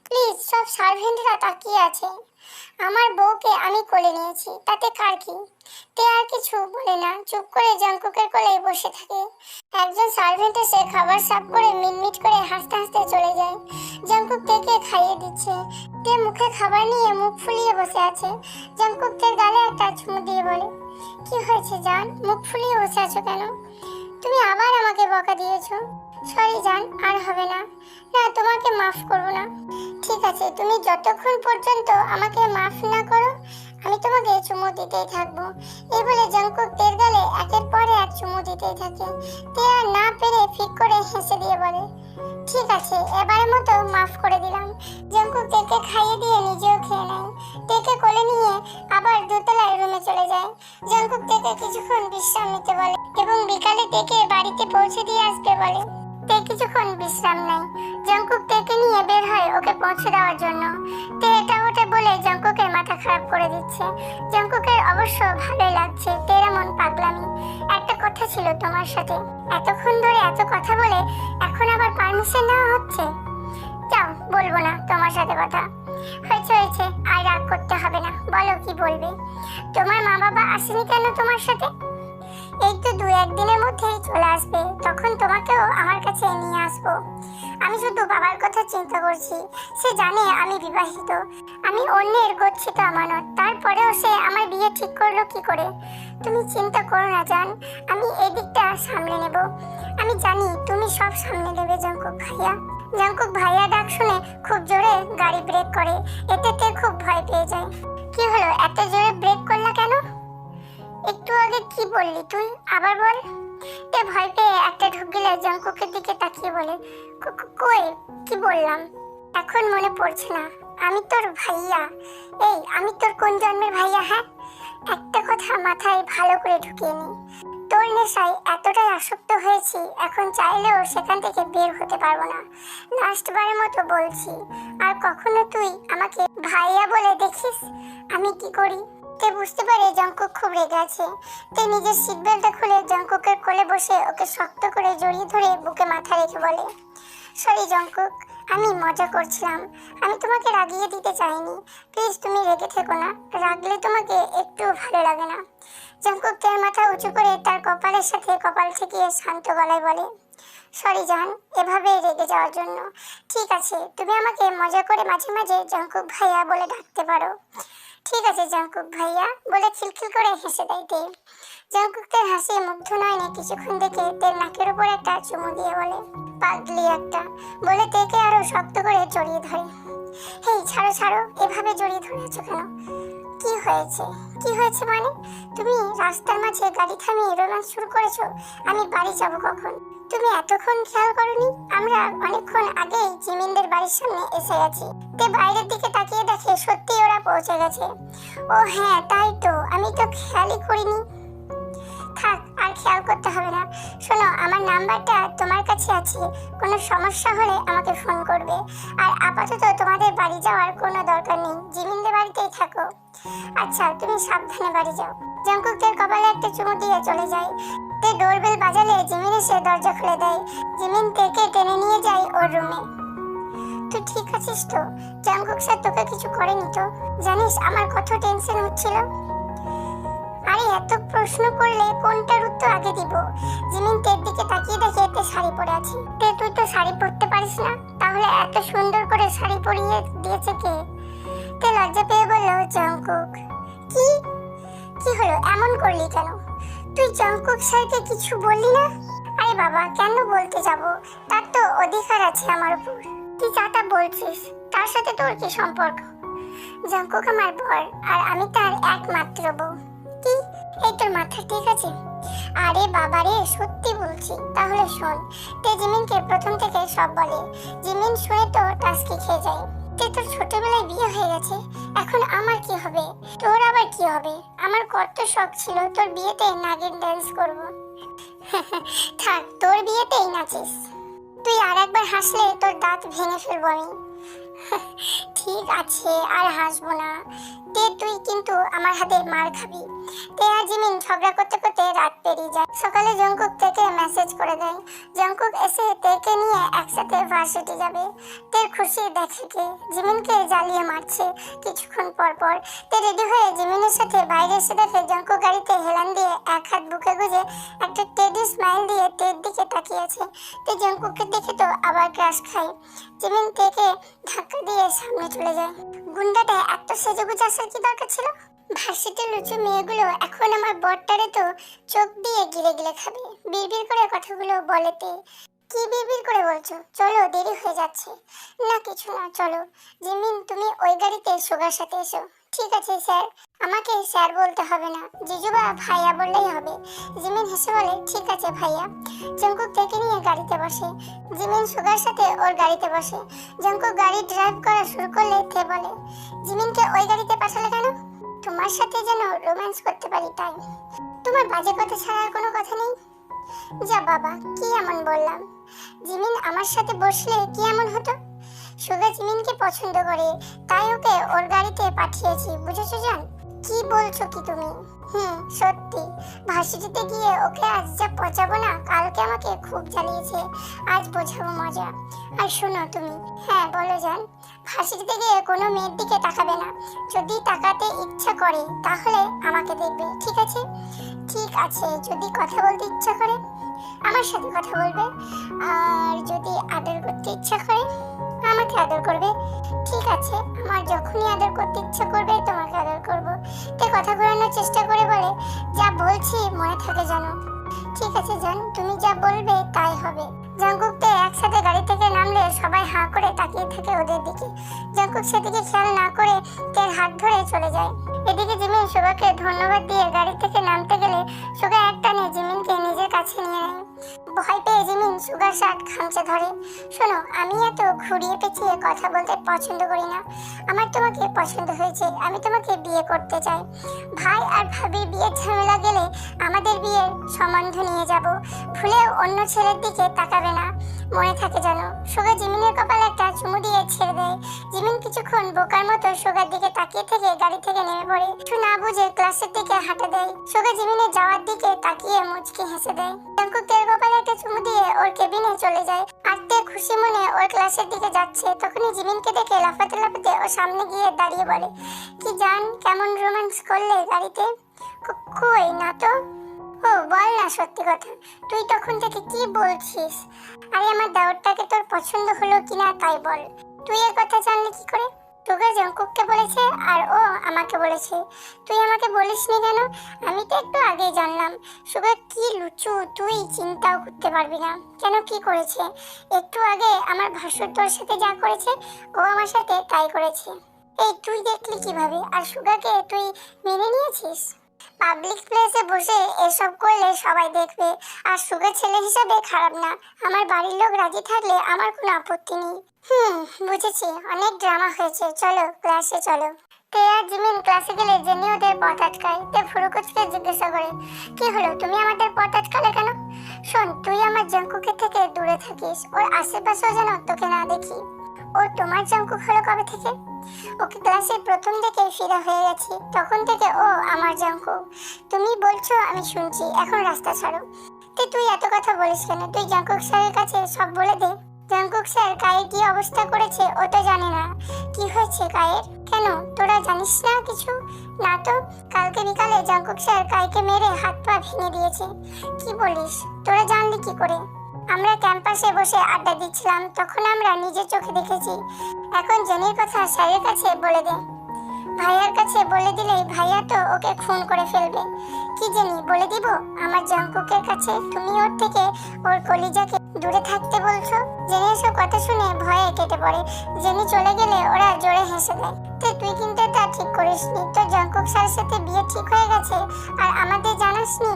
প্লিজ, সব সার্ভেন্টরা তাকিয়ে আছে, আমার বউকে আমি কোলে নিয়েছি, তাতে কার কি? তে আর কিছু বলে না, চুপ করে জাঙ্কুকের কোলে বসে থাকে। একজন সার্ভেন্ট এসে খাবার সার্ভ করে মিটমিট করে হাসতে হাসতে চলে যায়। জাঙ্কুক তেকে খাইয়ে দিচ্ছে। তে মুখে খাবার নিয়ে মুখ ফুলিয়ে বসে আছে। জাঙ্কুক তের গালে একটা চুমু দিয়ে বলে, কি হয়েছে জান, মুখ ফুলিয়ে বসে আছো কেন? তুমি আবার আমাকে বকা দিয়েছো। সরি জান, আর হবে না। না, তোমাকে মাফ করব না। ঠিক আছে, তুমি যতক্ষণ পর্যন্ত আমাকে মাফ না করো, আমি তোমাকে চুমু দিতেই থাকবো। এই বলে জাঙ্কুক তের গালে একের পর এক চুমু দিতেই থাকে। তে আর না পেরে ফিক করে হেসে দিয়ে বলে, ঠিক আছে, এবারের মতো মাফ করে দিলাম। জাঙ্কুক তেকে খাইয়ে দিয়ে নিজেও খেয়ে নেয়। তেকে কোলে নিয়ে আবার দোতলায় রুমে চলে যায়। জাঙ্কুক তেকে কিছুক্ষণ বিশ্রাম নিতে বলে এবং বিকালে তেকে বাড়িতে পৌঁছে দিয়ে আসবে বলে। তে কিছুক্ষণ বিশ্রাম নেয়। জাঙ্কুক তেকে নিয়ে বের হয় ওকে পৌঁছে দেওয়ার জন্য। তে এটা ওটা বলে জাঙ্কুকের মাথা খারাপ করে দিচ্ছে। জাঙ্কুকের অবশ্য ভালোই লাগছে তের এমন পাগলামি। একটা কথা ছিল তোমার সাথে, এতক্ষণ ধরে এত কথা বলে এখন আবার পারমিশন নেওয়া হচ্ছে? যাও, বলবো না তোমার সাথে কথা। হয়েছে হয়েছে, আর রাগ করতে হবে না, বলো কি বলবে। তোমার মা বাবা আসেনি কেন তোমার সাথে? এই তো 2-1 দিনের মধ্যেই চলে আসবে, তখন তোমাকেও আমার কাছে নিয়ে আসবো। আমি শুধু বাবার কথা চিন্তা করছি, সে জানে আমি বিবাহিত, আমি অন্যের গচ্ছিত আমানত, তারপরেও সে আমার বিয়ে ঠিক করলো কি করে? তুমি চিন্তা করো না জান, আমি এই দিকটা সামলে নেব। আমি জানি তুমি সব সামলে নেবে জাঙ্কুক ভাইয়া। জাঙ্কুক ভাইয়া ডাক শুনে খুব জোরে গাড়ি ব্রেক করে, এতে তে খুব ভয় পেয়ে যায়। কি হলো, এত জোরে ব্রেক করলা কেন? একটু আগে কি বললি তুই, আবার বল। তে ভয় পেয়ে একটা ঢুক গেলে জাঙ্কুকের দিকে তাকিয়ে বলে, কই কি বললাম? এখন মনে পড়ছে না, আমি তোর ভাইয়া। এই, আমি তোর কোন জন্মের ভাইয়া? হ্যাঁ, একটা কথা মাথায় ভালো করে ঢুকিয়ে নি, তোর নেশায় এতটাই আসক্ত হয়েছি, এখন চাইলেও সেখান থেকে বের হতে পারবো না। লাস্টবারের মতো বলছি, আর কখনো তুই আমাকে ভাইয়া বলে দেখিস আমি কি করি। তে বুঝতে পারে জাঙ্কুক খুব রেগে আছে। তে নিজের সিট বেল্টটা খুলে জাঙ্কুকের কোলে বসে ওকে শক্ত করে জড়িয়ে ধরে বুকে মাথা রেখে বলে, সরি জাঙ্কুক, আমি মজা করছিলাম, আমি তোমাকে রাগিয়ে দিতে চাইনি, প্লিজ তুমি রেগে থেকো না, রাগলে তোমাকে একটু ভালো লাগে না। জাঙ্কুক তের মাথা উঁচু করে তার কপালের সাথে কপাল ঠেকিয়ে শান্ত গলায় বলে, সরি জান, এভাবে রেগে যাওয়ার জন্য। ঠিক আছে, তুমি আমাকে মজা করে মাঝে মাঝে জঙ্কুক ভাইয়া বলে ডাকতে পারো। ঠিক আছে জঙ্কুক ভাইয়া বলে খিলখিল করে হেসে দেয় তে। জঙ্কুকের হাসি মুগ্ধ নয়নে কিছুক্ষণ দেখে তের নাকের উপর একটা চুমু দিয়ে বলে, পাগলি একটা, বলে তেকে আরো শক্ত করে জড়িয়ে ধরে। হেই ছাড়ো ছাড়ো, এভাবে জড়িয়ে ধরেছো কেন? কি হয়েছে? কি হয়েছে মানে? তুমি রাস্তার মাঝে গাড়ি থামিয়ে রোম্যান্স শুরু করেছো। আমি বাড়ি যাব কখন? তুমি এতক্ষণ খেয়াল করনি? আমরা অনেকক্ষণ আগেই জিমিনদের বাড়ির সামনে এসে গেছি। তে বাইরের দিকে তাকিয়ে দেখে সত্যি ওরা পৌঁছে গেছে। ও হ্যাঁ তাই তো, আমি তো খেয়ালই করিনি। থাক, আর খেয়াল করতে হবে না। শোনো, আমার নাম্বারটা তোমার কাছে আছে, কোনো সমস্যা হলে আমাকে ফোন করবে। আর আপাতত তোমাদের বাড়ি যাওয়ার কোনো দরকার নেই, জিমিনদের বাড়িতেই থাকো। আচ্ছা, তুমি সাবধানে বাড়ি যাও। জঙ্কুকের কপালে একটা চুমু দিয়ে চলে যায়। তে ডোরবেল বাজালে জিমিন এসে দরজা খুলে দেয়। জিমিন তেকে টেনে নিয়ে যায় ওর রুমে। তুই ঠিক আছিস তো? জঙ্কুক স্যার তোকে কিছু করেনি তো? জানিস আমার কত টেনশন হচ্ছিল। আরে এত প্রশ্ন করলে কোনটার উত্তর আগে দিব? জিমিন তের দিকে তাকিয়ে দেখে তে শাড়ি পরে আছে। তে তুই তো শাড়ি পরতে পারিস না, তাহলে এত সুন্দর করে শাড়ি পরিয়ে দিয়েছে কে? তে লজ্জা পেয়ে বলল, জঙ্কুক। কি কি হলো, এমন করলি কেন? তুই জঙ্কুক স্যারকে কিছু বললি না? আরে বাবা, কেন বলতে যাব? তার তো অধিকার আছে আমার উপর। তুই যাটা বলছিস তার সাথে তোর কি সম্পর্ক? জঙ্কুক আমার বর, আর আমি তার একমাত্র বউ। কি? এই তোর মাথা ঠিক আছে? আরে বাবা রে, সত্যি বলছি। তাহলে শোন। তে জিমিনকে প্রথম থেকে সব বলে। জিমিন শুনে তো টাস্কি খেয়ে যায়। তে তোর ছোটবেলায় বিয়ে হয়ে গেছে, এখন আমার কি হবে? তোর আবার কি হবে? আমার কত শখ ছিল তোর বিয়েতে নাগিন ডান্স করব। থাক, তোর বিয়েতেই নাচিস। তুই আর একবার হাসলে তোর দাঁত ভেঙে ফেলবো আমি। ঠিক আছে, আর হাসবো না। তে তুই কিন্তু আমার হাতে মার খাবি। তে আর জিমিন ঝগড়া করতে করতে রাত পেরিয়ে যায়। সকালে জঙ্কুক তেকে মেসেজ করে দেয় জঙ্কুক এসে তেকে নিয়ে একসাথে ভার্সিটি যাবে। তের খুশি দেখে কে জিমিনকে জ্বালিয়ে মারছে। কিছুক্ষণ পর পর তে রেডি হয়ে জিমিনের সাথে বাইরে এসে দেখে জঙ্কুক গাড়িতে হেলান দিয়ে এক হাত বুকে গুজে একটা টেডি স্মাইল দিয়ে তের দিকে তাকিয়ে আছে। তে জঙ্কুককে দেখে তো আবার ক্রাশ খায়। জিমিন তেকে ধাক্কা দিয়ে সামনে চলে যায়। গুন্ডাটা এত সেজেগুজে আসার কি দরকার ছিল? ভার্সিটির লুচু মেয়েগুলো এখন আমার বরটারে তো চোখ দিয়ে গিলে গিলে খাবে। বিড়বিড় করে কথাগুলো বলেতে। কি বিড়বিড় করে বলছো? চলো, দেরি হয়ে যাচ্ছে। না কিছু না, চলো। জিমিন তুমি ওই গাড়িতে সুগার সাথে এসো। ঠিক আছে স্যার। আমাকে স্যার বলতে হবে না, জিজু বা ভাইয়া বললেই হবে। জিমিন হেসে বলে, ঠিক আছে ভাইয়া। জঙ্কুক থেকে নিয়ে গাড়িতে বসে। জিমিন সুগার সাথে ওর গাড়িতে বসে। জঙ্কুক গাড়ি ড্রাইভ করা শুরু করলে তে বলে, জিমিনকে ওই গাড়িতে পাঠালে কেন? তোমার সাথে যেন রোম্যান্স করতে পারি তাই। তোমার বাজে কথা ছাড়া আর কোনো কথা নেই? যা বাবা, কি এমন বললাম? জিমিন আমার সাথে বসলে কি এমন হতো? সুগা জিমিনকে পছন্দ করে, তাই ওকে ওর গাড়িতে পাঠিয়েছি, বুঝেছো জান? কি বলছো কি তুমি? সত্যি। ভার্সিটিতে গিয়ে ওকে আজ যা পচাবো না, কালকে আমাকে খুব জ্বালিয়েছে, আজ বোঝাবো মজা। আর শোনো তুমি। হ্যাঁ বলো জান। ভার্সিটিতে গিয়ে কোনো মেয়ের দিকে তাকাবে না। যদি তাকাতে ইচ্ছা করে তাহলে আমাকে দেখবে, ঠিক আছে? ঠিক আছে, যদি কথা বলতে ইচ্ছা করে আমার সাথে কথা বলবে, আর যদি আদর করতে ইচ্ছা করে আমাকে আদর করবে। ঠিক আছে, আমার যখনই আদর করতে ইচ্ছা করবে তোমাকে আদর করব। তে কথা ঘোরানোর চেষ্টা করে বলে, যা বলছি মনে থাকে জানো। ঠিক আছে জান, তুমি যা বলবে তাই হবে। জঙ্কুক তে একসাথে গাড়ি থেকে নামলে সবাই হাঁ করে তাকিয়ে থাকে ওদের দিকে। জঙ্কুক সেদিকে খেয়াল না করে তের হাত ধরে চলে যায়। এদিকে জিমিন সুগাকে ধন্যবাদ দিয়ে গাড়ি থেকে নামতে গেলে সুগা একটানে জিমিনকে নিজের কাছে নিয়ে নেয়। ভয় পেয়ে জিমিন সুগার শার্ট খামচে ধরে। শোনো, আমি এত ঘুরিয়ে পেঁচিয়ে কথা বলতে পছন্দ করি না। আমার তোমাকে পছন্দ হয়েছে, আমি তোমাকে বিয়ে করতে চাই। ভাই আর ভাবির বিয়ের ঝামেলা গেলে আমাদের বিয়ের সম্বন্ধ নিয়ে যাব। ভুলেও অন্য ছেলের দিকে তাকাবে না, মনে থাকে জানো। সুগা জিমিনের কপালে একটা চুমু দিয়ে ছেড়ে দেয়। জিমিন কিছুক্ষণ বোকার মতো সুগার দিকে তাকিয়ে থেকে গাড়ি থেকে নেমে পড়ে। একটু না বুঝে ক্লাসের দিকে হাঁটা দেয়। সুগা জিমিনের যাওয়ার দিকে তাকিয়ে মুচকি হেসে দেয়। জঙ্কুক তের কপালে একটা চুমু দিয়ে ওর কেবিনে চলে যায়। আর তে খুশি মনে ওর ক্লাসের দিকে যাচ্ছে, তখনই জিমিনকে দেখে লাফাতে লাফাতে ওর সামনে গিয়ে দাঁড়িয়ে বলে, কি জান, কেমন রোম্যান্স করলে গাড়িতে? কই না তো। ও ও বল না সত্যি কথা, তুই তখন থেকে কি বলছিস? আরে আমার দেওরটাকে তোর পছন্দ হলো কিনা তাই বল। তুই এর কথা জানলি কি করে? তোকে জঙ্কুককে বলেছে আর ও আমাকে বলেছে, তুই আমাকে বলিসনি কেন? আমি তো একটু আগেই জানলাম। সুগা কি লুচু, তুই চিন্তাও করতে পারবি না। কেন, কি করেছে? একটু আগে আমার ভাসুর তোর সাথে যা করেছে ও আমার সাথে তাই করেছে। এই তুই দেখলি কিভাবে? আর সুগাকে তুই মেনে নিয়েছিস? পাবলিক প্লেসে বসে এসব করলে সবাই দেখবে, আর সুগা ছেলে হিসাবে খারাপ না। আমার বাড়ির লোক রাজি থাকলে আমার কোনো আপত্তি নেই। বুঝেছি, অনেক ড্রামা হয়েছে, চলো ক্লাসে চলো। তে আর জিমিন ক্লাসে গেলে জেনি ওদের পথ আটকায়। তে ফুরুকুচকে জিজ্ঞাসা করে, কি হলো, তুমি আমাদের পথ আটকালে কেন? শোন, তুই আমার জঙ্কুকের থেকে দূরে থাকিস, ওর আশেপাশেও যেন তোকে না দেখি। ও তোমার জঙ্কুক হলো কবে থেকে? ওকে ক্লাসে প্রথম থেকে ফিরা হয়ে গেছি, তখন থেকে ও আমার জঙ্কুক। তুমি বলছো, আমি শুনছি, এখন রাস্তা ছাড়ো। তুই এত কথা বলিস কেন? তুই জঙ্কুক স্যারের কাছে সব বলে দে। জঙ্কুক স্যার কায়ের কি অবস্থা করেছে ও তো জানে না। কি হয়েছে কায়ের? কেন, তোরা জানিস না কিছু? না তো, কালকে বিকালে জঙ্কুক স্যার কাইকে মেরে হাত পা ভেঙে দিয়েছে। কি বলিস? তোরা জানলি কি করে? আমরা ক্যাম্পাসে বসে আড্ডা দিচ্ছিলাম, তখন আমরা নিজের চোখে দেখেছি। এখন জেনির কথা স্যারের কাছে বলে দে। ভাইয়ার কাছে বলে দিলেই ভাইয়া তো ওকে খুন করে ফেলবে। কি জেনি, বলে দিব আমার জঙ্কুকের কাছে? তুমি ওর থেকে ওর কলিজাকে দূরে থাকতে বলছো? জেনি এসব কথা শুনে ভয়ে কেটে পড়ে। জেনি চলে গেলে ওরা জোরে হেসে দেয়। তুই কিন্তু তা ঠিক করিসনি। তোর জঙ্কুক স্যারের সাথে বিয়ে ঠিক হয়ে গেছে আর আমাদের জানাসনি?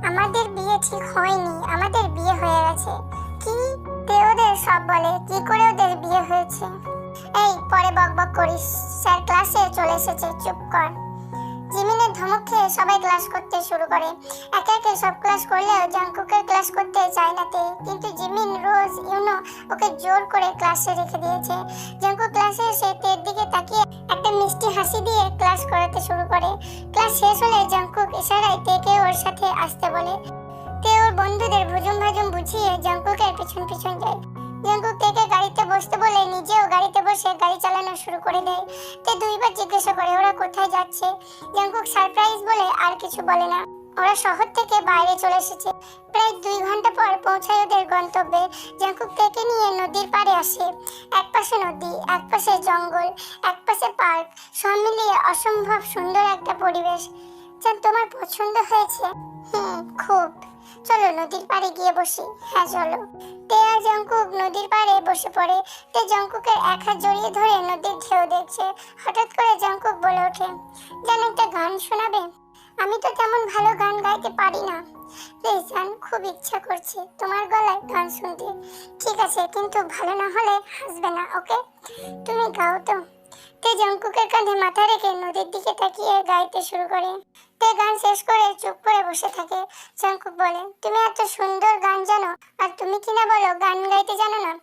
আমাদের বিয়ে ঠিক হয়নি, আমাদের বিয়ে হয়ে গেছে। কি? ওদের সব বলে, কি করে ওদের বিয়ে হয়েছে? এই পরে বকবক করিস, স্যার ক্লাসে চলে এসেছে, চুপ কর। জিমিনের ধমক খেয়ে সবাই ক্লাস করতে শুরু করে। একে একে সব ক্লাস করলেও জঙ্কুকের ক্লাস করতে চায় না তে, কিন্তু জিমিন রোজ ওকে জোর করে ক্লাসে রেখে দিয়েছে। জঙ্কুক ক্লাসে এসে তের দিকে তাকিয়ে একটা মিষ্টি হাসি দিয়ে ক্লাস করাতে শুরু করে। ক্লাস শেষ হলে জঙ্কুক ইশারায় তেকে ওর সাথে আসতে বলে। তে ওর বন্ধুদের ভুজুম ভাজুম বুঝিয়ে জঙ্কুকের পিছন পিছন যায়। জঙ্কুক তেকে গাড়িতে বসতে বলে নিজেও গাড়িতে বসে গাড়ি চালানো শুরু করে দেয়। তে দুইবার জিজ্ঞাসা করে ওরা কোথায় যাচ্ছে। জঙ্কুক সারপ্রাইজ বলে আর কিছু বলে না। ওরা শহর থেকে বাইরে চলে এসেছে। প্রায় 2 ঘন্টা পর পৌঁছায় ওদের গন্তব্যে। জঙ্কুক তেকে নিয়ে নদীর পাড়ে আসে। একপাশে নদী, একপাশে জঙ্গল, একপাশে পার্ক, সব মিলিয়ে অসম্ভব সুন্দর একটা পরিবেশ। জান, তোমার পছন্দ হয়েছে? খুব। চলো নদীর পাড়ে গিয়ে বসি। হ্যাঁ চলো। তে আর জঙ্কুক নদীর পাড়ে বসে পড়ে। তে জঙ্কুকের এক হাত জড়িয়ে ধরে নদীর ঢেউ দেখছে। হঠাৎ করে জঙ্কুক বলে ওঠে, জান একটা গান শোনাবে? আমি তো তেমন ভালো গান গাইতে পারি না। প্লিজ জান, খুব ইচ্ছা করছে তোমার গলায় গান শুনতে। ঠিক আছে, কিন্তু ভালো না হলে হাসবে না, ওকে? তুমি গাও তো। তে জঙ্কুকের কাঁধে মাথা রেখে নদীর দিকে তাকিয়ে গাইতে শুরু করে। তে গান শেষ করে চুপ করে বসে থাকে। জঙ্কুক বলে, তুমি এত সুন্দর গান জানো আর তুমি কিনা বলো গান গাইতে জানো না?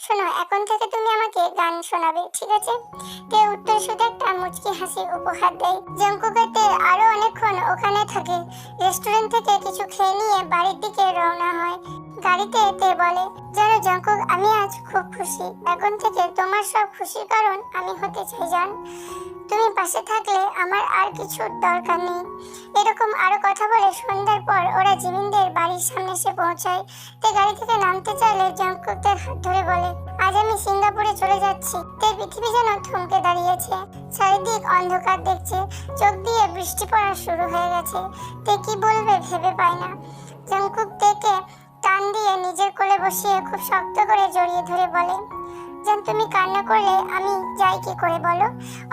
শোনো, এখন থেকে তুমি আমাকে গান শোনাবে, ঠিক আছে? তে উত্তর শুধু একটা মুচকি হাসি উপহার দেয়। জঙ্কুকের তে আরো অনেকক্ষণ ওখানে থাকে। রেস্টুরেন্ট থেকে কিছু খেয়ে নিয়ে বাড়ির দিকে রওনা হয়। গাড়িতে তে বলে, জানো জঙ্কুক, আমি আজ খুব খুশি। এখন থেকে তোমার সব খুশির কারণ আমি হতে চাই জান। তুমি পাশে থাকলে আমার আর কিছুর দরকার নেই। এরকম আরো কথা বলে সন্ধ্যার পর ওরা জিমিনদের বাড়ির সামনে এসে পৌঁছায়। তে গাড়ি থেকে নামতে চাইলে জঙ্কুকদের হাত ধরে বলে, আজ আমি সিঙ্গাপুরে চলে যাচ্ছি। তে পৃথিবী যেন থমকে দাঁড়িয়েছে। চারিদিক অন্ধকার দেখছে, চোখ দিয়ে বৃষ্টি পড়া শুরু হয়ে গেছে। তে কি বলবে ভেবে পায় না। জঙ্কুক তেকে টান দিয়ে নিজের কোলে বসিয়ে খুব শক্ত করে জড়িয়ে ধরে বলে, জান তুমি কান্না করলে আমি যাই কি করে বলো?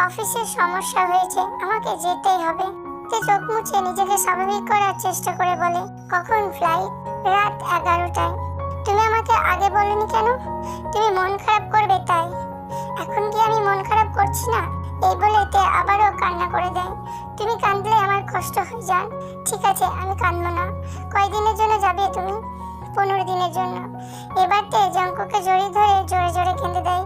অফিসের সমস্যা হয়েছে, আমাকে যেতেই হবে। তে চোখ মুছে নিজেকে স্বাভাবিক করার চেষ্টা করে বলে, কখন ফ্লাইট? রাত 11টায়। তুমি আমাকে আগে বলনি কেন? তুমি মন খারাপ করবে তাই। এখন কি আমি মন খারাপ করছি না? এই বলে তে আবারও কান্না করে দেয়। তুমি কাঁদলে আমার কষ্ট হয়ে যান। ঠিক আছে, আমি কাঁদবো না। কয়দিনের জন্য যাবে তুমি? 15 দিনের জন্য। এবার তে জঙ্কুককে জড়িয়ে ধরে জোরে জোরে কেঁদে দেয়।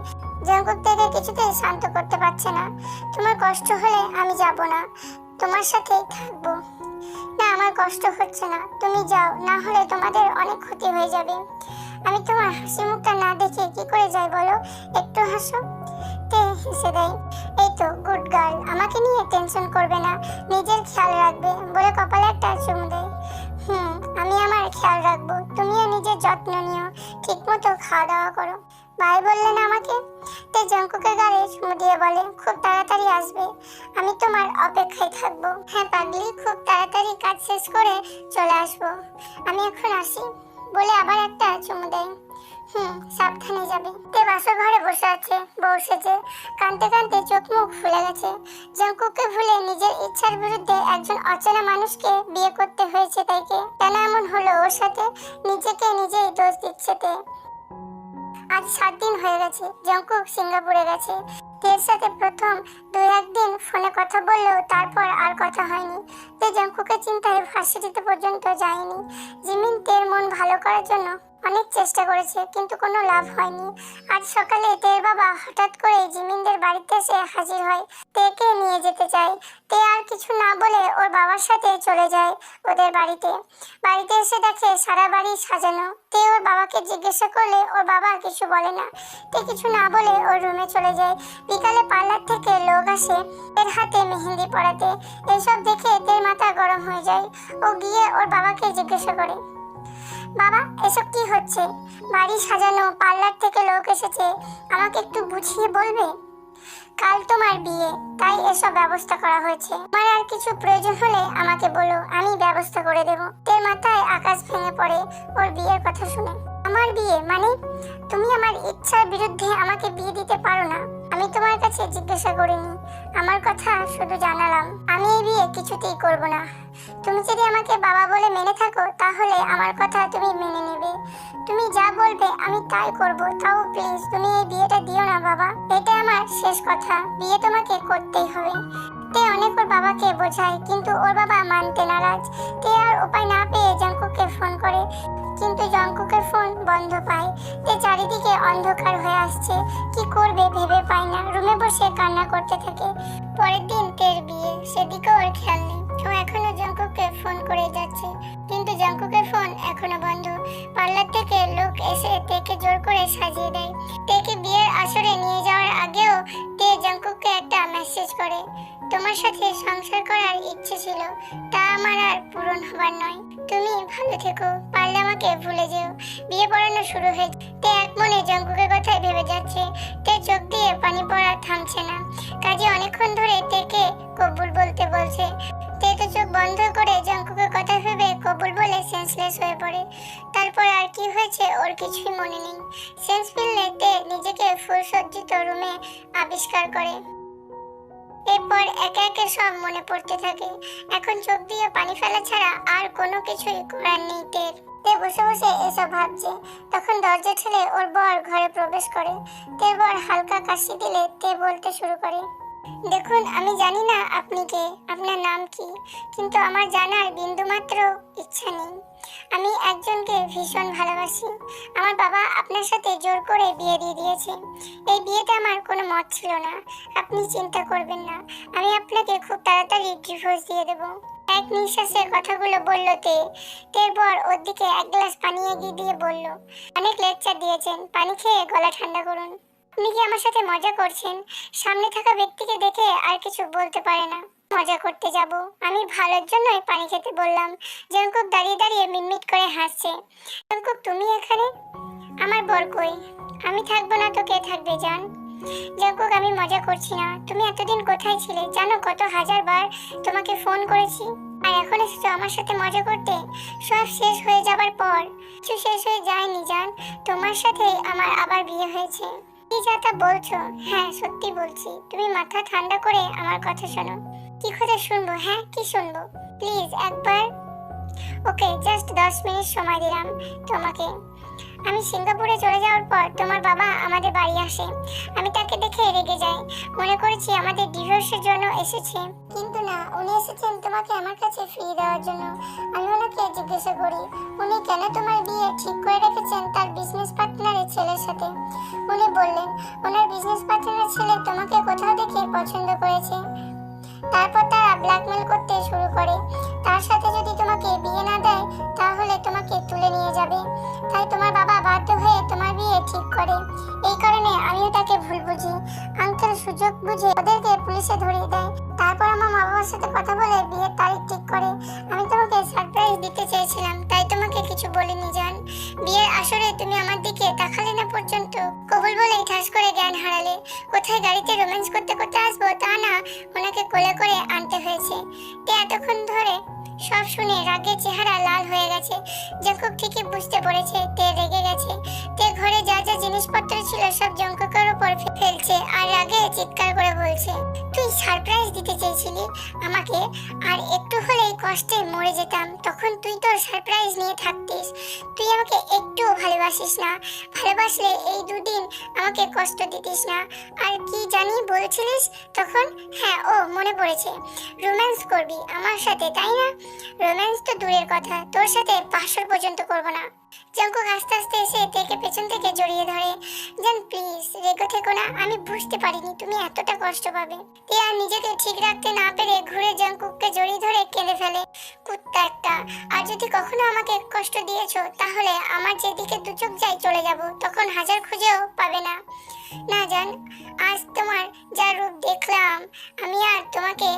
জঙ্কুক থেকে কিছুতেই শান্ত করতে পারছে না। তোমার কষ্ট হলে আমি যাব না, তোমার সাথেই থাকবো। না, আমার কষ্ট হচ্ছে না, তুমি যাও, না হলে তোমাদের অনেক ক্ষতি হয়ে যাবে। আমি তোমার হাসি মুখটা না দেখে কি করে যাই বলো? একটু হাসো। তে হেসে দেয়। এই তো গুড গার্ল, আমাকে নিয়ে টেনশন করবে না, নিজের খেয়াল রাখবে বলে কপালে একটা চুমু দেয়। হুম, আমি আমার খেয়াল রাখবো। তুমিও নিজের যত্ন নিও, ঠিক মতো খাওয়া দাওয়া করো। ভাই বললেন আমাকে। তে জঙ্কুকের গালে চুমু দিয়ে বলে, খুব তাড়াতাড়ি আসবে, আমি তোমার অপেক্ষায় থাকবো। হ্যাঁ পাগলি, খুব তাড়াতাড়ি কাজ শেষ করে চলে আসবো, আমি এখন আসি বলে আবার একটা চুমু দেয়। সাবধানে যাবে। তে বাসর ঘরে বসে আছে, বউ সেজে, কাঁদতে কাঁদতে চোখ মুখ ফুলে গেছে। জঙ্কুককে ভুলে নিজের ইচ্ছার বিরুদ্ধে একজন অচেনা মানুষকে বিয়ে করতে হয়েছে তাইকে। কেন এমন হলো ওর সাথে? নিজেকে নিজেই দোষ দিচ্ছে তে। আজ 7 দিন হয়ে গেছে জঙ্কুক সিঙ্গাপুরে গেছে। তের সাথে প্রথম 2-1 দিন ফোনে কথা বললেও তারপর আর কথা হয়নি। তে জঙ্কুকের চিন্তায় ভার্সিটিতে পর্যন্ত যায়নি। জিমিন তের মন ভালো করার জন্য অনেক চেষ্টা করেছে, কিন্তু কোনো লাভ হয়নি। আজ সকালে তের বাবা হঠাৎ করে জিমিনদের বাড়িতে এসে হাজির হয়, তেকে নিয়ে যেতে চায়। তে আর কিছু না বলে ওর বাবার সাথে চলে যায় ওদের বাড়িতে। বাড়িতে এসে দেখে সারা বাড়ি সাজানো। তে ওর বাবাকে জিজ্ঞাসা করলে ওর বাবা কিছু বলে না। তে কিছু না বলে ওর রুমে চলে যায়। বিকালে পার্লার থেকে লোক আসে তের হাতে মেহেন্দি পরাতে। এইসব দেখে তের মাথা গরম হয়ে যায়। ও গিয়ে ওর বাবাকে জিজ্ঞাসা করে, বাবা এসব কি হচ্ছে? বাড়ি সাজানো, পার্লার থেকে লোক এসেছে, আমাকে একটু বুঝিয়ে বলবে? কাল তোমার বিয়ে, তাই এসব ব্যবস্থা করা হয়েছে। আমার আর কিছু প্রয়োজন হলে আমাকে বলো, আমি ব্যবস্থা করে দেব। তের মাথায় আকাশ ভেঙে পড়ে ওর বিয়ের কথা শুনে। আমার বিয়ে মানে? তুমি আমার ইচ্ছার বিরুদ্ধে আমাকে বিয়ে দিতে পারো না। আমি তোমার কাছে জিজ্ঞাসা করিনি, আমার কথা শুধু জানালাম। আমি এই বিয়ে কিছুতেই করব না। তুমি যদি আমাকে বাবা বলে মেনে থাকো তাহলে আমার কথা তুমি মেনে নেবে। তুমি যা বলবে আমি তাই করব। তাও প্লিজ তুমি এই বিয়েটা দিও না বাবা, এটা আমার শেষ কথা। বিয়ে তোমাকে করতেই হবে। তে অনেক ওর বাবাকে বোঝায়, কিন্তু ওর বাবা মানতে নারাজ। তে আর উপায় না পেয়ে জঙ্কুককে ফোন করে, কিন্তু জঙ্কুকের ফোন বন্ধ পায়। তে চারিদিকে অন্ধকার হয়ে আসছে, কি করবে ভেবে পায় না। রুমে বসে কান্না করতে থাকে। পরের দিন তের বিয়ে, সেদিকে ওর খেয়াল নেই। ও এখনো জঙ্কুককে ফোন করে যাচ্ছে, কিন্তু জঙ্কুকের ফোন এখনো বন্ধ। পার্লার থেকে লোক এসে তেকে জোর করে সাজিয়ে দেয়। তেকে বিয়ের আসরে নিয়ে যাওয়ার আগেও তে জঙ্কুককে একটা মেসেজ করে, তোমার সাথে সংসার করার ইচ্ছে ছিল, তা আমার আর পূরণ হবার নয়। তুমি ভালো থেকো, পারলে আমাকে ভুলে যেও। বিয়ে পড়ানো শুরু হয়ে তে এক মনে জঙ্কুকের কথাই ভেবে যাচ্ছে। তে চোখ দিয়ে পানি পড়া থামছে না। কাজে অনেকক্ষণ ধরে তেকে কবুল বলতে বলছে। তে তো চোখ বন্ধ করে জঙ্কুকের কথা ভেবে কবুল বলে সেন্সলেস হয়ে পড়ে। তারপর আর কি হয়েছে ওর কিছুই মনে নেই। সেন্স ফিরলে তে নিজেকে ফুলসজ্জিত রুমে আবিষ্কার করে। এরপর একে একে সব মনে পড়তে থাকে। এখন চোখ দিয়ে পানি ফেলা ছাড়া আর কোনো কিছুই করার নেই তের। তে বসে বসে এসব ভাবছে, তখন দরজা ঠেলে ওর বর ঘরে প্রবেশ করে। তের বর হালকা কাশি দিলে তে বলতে শুরু করে, দেখুন আমি জানি না আপনি কে, আপনার নাম কি, কিন্তু আমার জানার বিন্দুমাত্র ইচ্ছা নেই। আমি একজনকে ভীষণ ভালোবাসি। আমার বাবা আপনার সাথে জোর করে বিয়ে দিয়ে দিয়েছে। এই বিয়েতে আমার কোনো মত ছিল না। আপনি চিন্তা করবেন না, আমি আপনাকে খুব তাড়াতাড়ি ডিভোর্স দিয়ে দেব। এক নিঃশ্বাসে কথাগুলো বলল তে। তের পর ওর দিকে এক গ্লাস পানি এগিয়ে দিয়ে বলল, অনেক লেকচার দিয়েছেন, পানি খেয়ে গলা ঠান্ডা করুন। আপনি কি আমার সাথে মজা করছেন? সামনে থাকা ব্যক্তিকে দেখে আর কিছু বলতে পারে না। মজা করতে যাব, আমি ভালোর জন্যই পানি খেতে বললাম। জঙ্কুক দাঁড়িয়ে দাঁড়িয়ে মিটমিট করে হাসছে। জঙ্কুক তুমি এখানে? আমার বর কই? আমি থাকবো না তো কে থাকবে জান? জঙ্কুক আমি মজা করছি না, তুমি এতদিন কোথায় ছিলে জানো? কত হাজার বার তোমাকে ফোন করেছি, আর এখন এসেছো আমার সাথে মজা করতে? সব শেষ হয়ে যাবার পর কিছু শেষ হয়ে যায়নি জান, তোমার সাথে আমার আবার বিয়ে হয়েছে। কি যা তা বলছো? হ্যাঁ সত্যি বলছি, তুমি মাথা ঠান্ডা করে আমার কথা শোনো। কি কথা শুনবো? হ্যাঁ কি শুনবো? প্লিজ একবার। ওকে জাস্ট 10 মিনিট সময় দিলাম তোমাকে। আমি সিঙ্গাপুরে চলে যাওয়ার পর তোমার বাবা আমাদের বাড়ি আসে। আমি তাকে দেখে রেগে যাই, মনে করেছি আমাদের ডিভোর্সের জন্য এসেছে, কিন্তু না, উনি এসেছেন তোমাকে আমার কাছে ফিরিয়ে দেওয়ার জন্য। আমি ওনাকে জিজ্ঞাসা করি উনি কেন তোমার বিয়ে ঠিক করে রেখেছেন তার বিজনেস পার্টনারের ছেলের সাথে। উনি বললেন ওনার বিজনেস পার্টনারের ছেলে তোমাকে কোথাও দেখে পছন্দ করেছে। তারপর তারা ব্ল্যাকমেল করতে শুরু করে, তার সাথে যদি তোমাকে বিয়ে না দেয় তাহলে তোমাকে তুলে নিয়ে যাবে। তাই তোমার বাবা বাধ্য হয়ে তোমার বিয়ে ঠিক করে। এই কারণে আমিও তাকে ভুল বুঝি। আঙ্কেল সুযোগ বুঝে ওদেরকে পুলিশে ধরিয়ে দেয়। তারপর আমার মা বাবার সাথে কথা বলে বিয়ের তারিখ ঠিক করে। আমি তোমাকে সারপ্রাইজ সারপ্রাইজ দিতে চেয়েছিলাম, তাই তোমাকে কিছু বলিনি জান। বিয়ের আসরে তুমি আমার দিকে তাকালে না পর্যন্ত। কবুল বলেই ঠাস করে জ্ঞান হারালে। কোথায় গাড়িতে রোম্যান্স করতে করতে আসবো তা না, ওনাকে কোলে করে আনতে হয়েছে। তে এতক্ষণ ধরে সব শুনে রাগে চেহারা লাল হয়ে গেছে। জঙ্কুক ঠিকই বুঝতে পড়েছে তে রেগে গেছে। তে ঘরে যা যা জিনিসপত্র ছিল সব জঙ্কুকের উপর ফেলছে আর রাগে চিৎকার করে বলছে, তুই সারপ্রাইজ দিতে চেয়েছিলি আমাকে, আর একটু হলেই কষ্টে মরে যেতাম, তখন তুই তোর সারপ্রাইজ নিয়ে থাকতিস। তুই আমাকে একটুও ভালোবাসিস না। ভালোবাসলে এই দুদিন আমাকে কষ্ট দিতিস না। আর কি জানি বলছিলিস তখন? হ্যাঁ, ও মনে পড়েছে, রোম্যান্স করবি আমার সাথে, তাই না? রোম্যান্স তো দূরের কথা, তোর সাথে বাসর পর্যন্ত করব না। জঙ্কুক আস্তে আস্তে এসে তেকে পেছন থেকে জড়িয়ে ধরে। জান প্লিজ রেগে থেকো না, আমি বুঝতে পারিনি তুমি এতটা কষ্ট পাবে। তে আর নিজেকে ঠিক রাখতে না পেরে ঘুরে জঙ্কুককে জড়িয়ে ধরে কেঁদে ফেলে। কুত্তা একটা, আর যদি কখনো আমাকে কষ্ট দিয়েছো তাহলে আমার যেদিকে দু চোখ যায় চলে যাব, তখন হাজার খুঁজেও পাবে না। না জান, আজ তোমার যা রূপ দেখলাম, আমি আর তোমাকে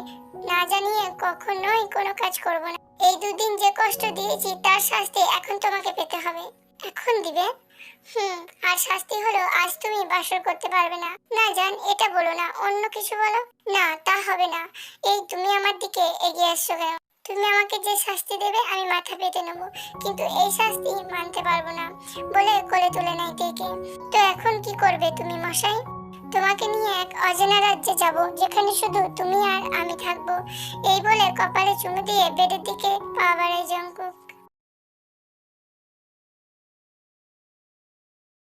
না জানিয়ে কখনোই কোনো কাজ করব না। এই দুদিন যে কষ্ট দিয়েছি তার শাস্তি এখন তোমাকে পেতে হবে। এখন দিবে? আর শাস্তি হলো আজ তুমি বাসর করতে পারবে না। না জান, এটা বলো না, অন্য কিছু বলো। না, তা হবে না। এই তুমি আমার দিকে এগিয়ে আসছো কেন? তুমি আমাকে যে শাস্তি দেবে আমি মাথা পেতে নেবো, কিন্তু এই শাস্তি মানতে পারবো না বলে কোলে তুলে নেয় তেকে। তো এখন কি করবে তুমি মশাই? তোমাকে নিয়ে এক অজানা রাজ্যে যাব, যেখানে শুধু তুমি আর আমি থাকবো। এই বলে কপালে চুমু দিয়ে বেডের দিকে পা বাড়ায় জঙ্কুক।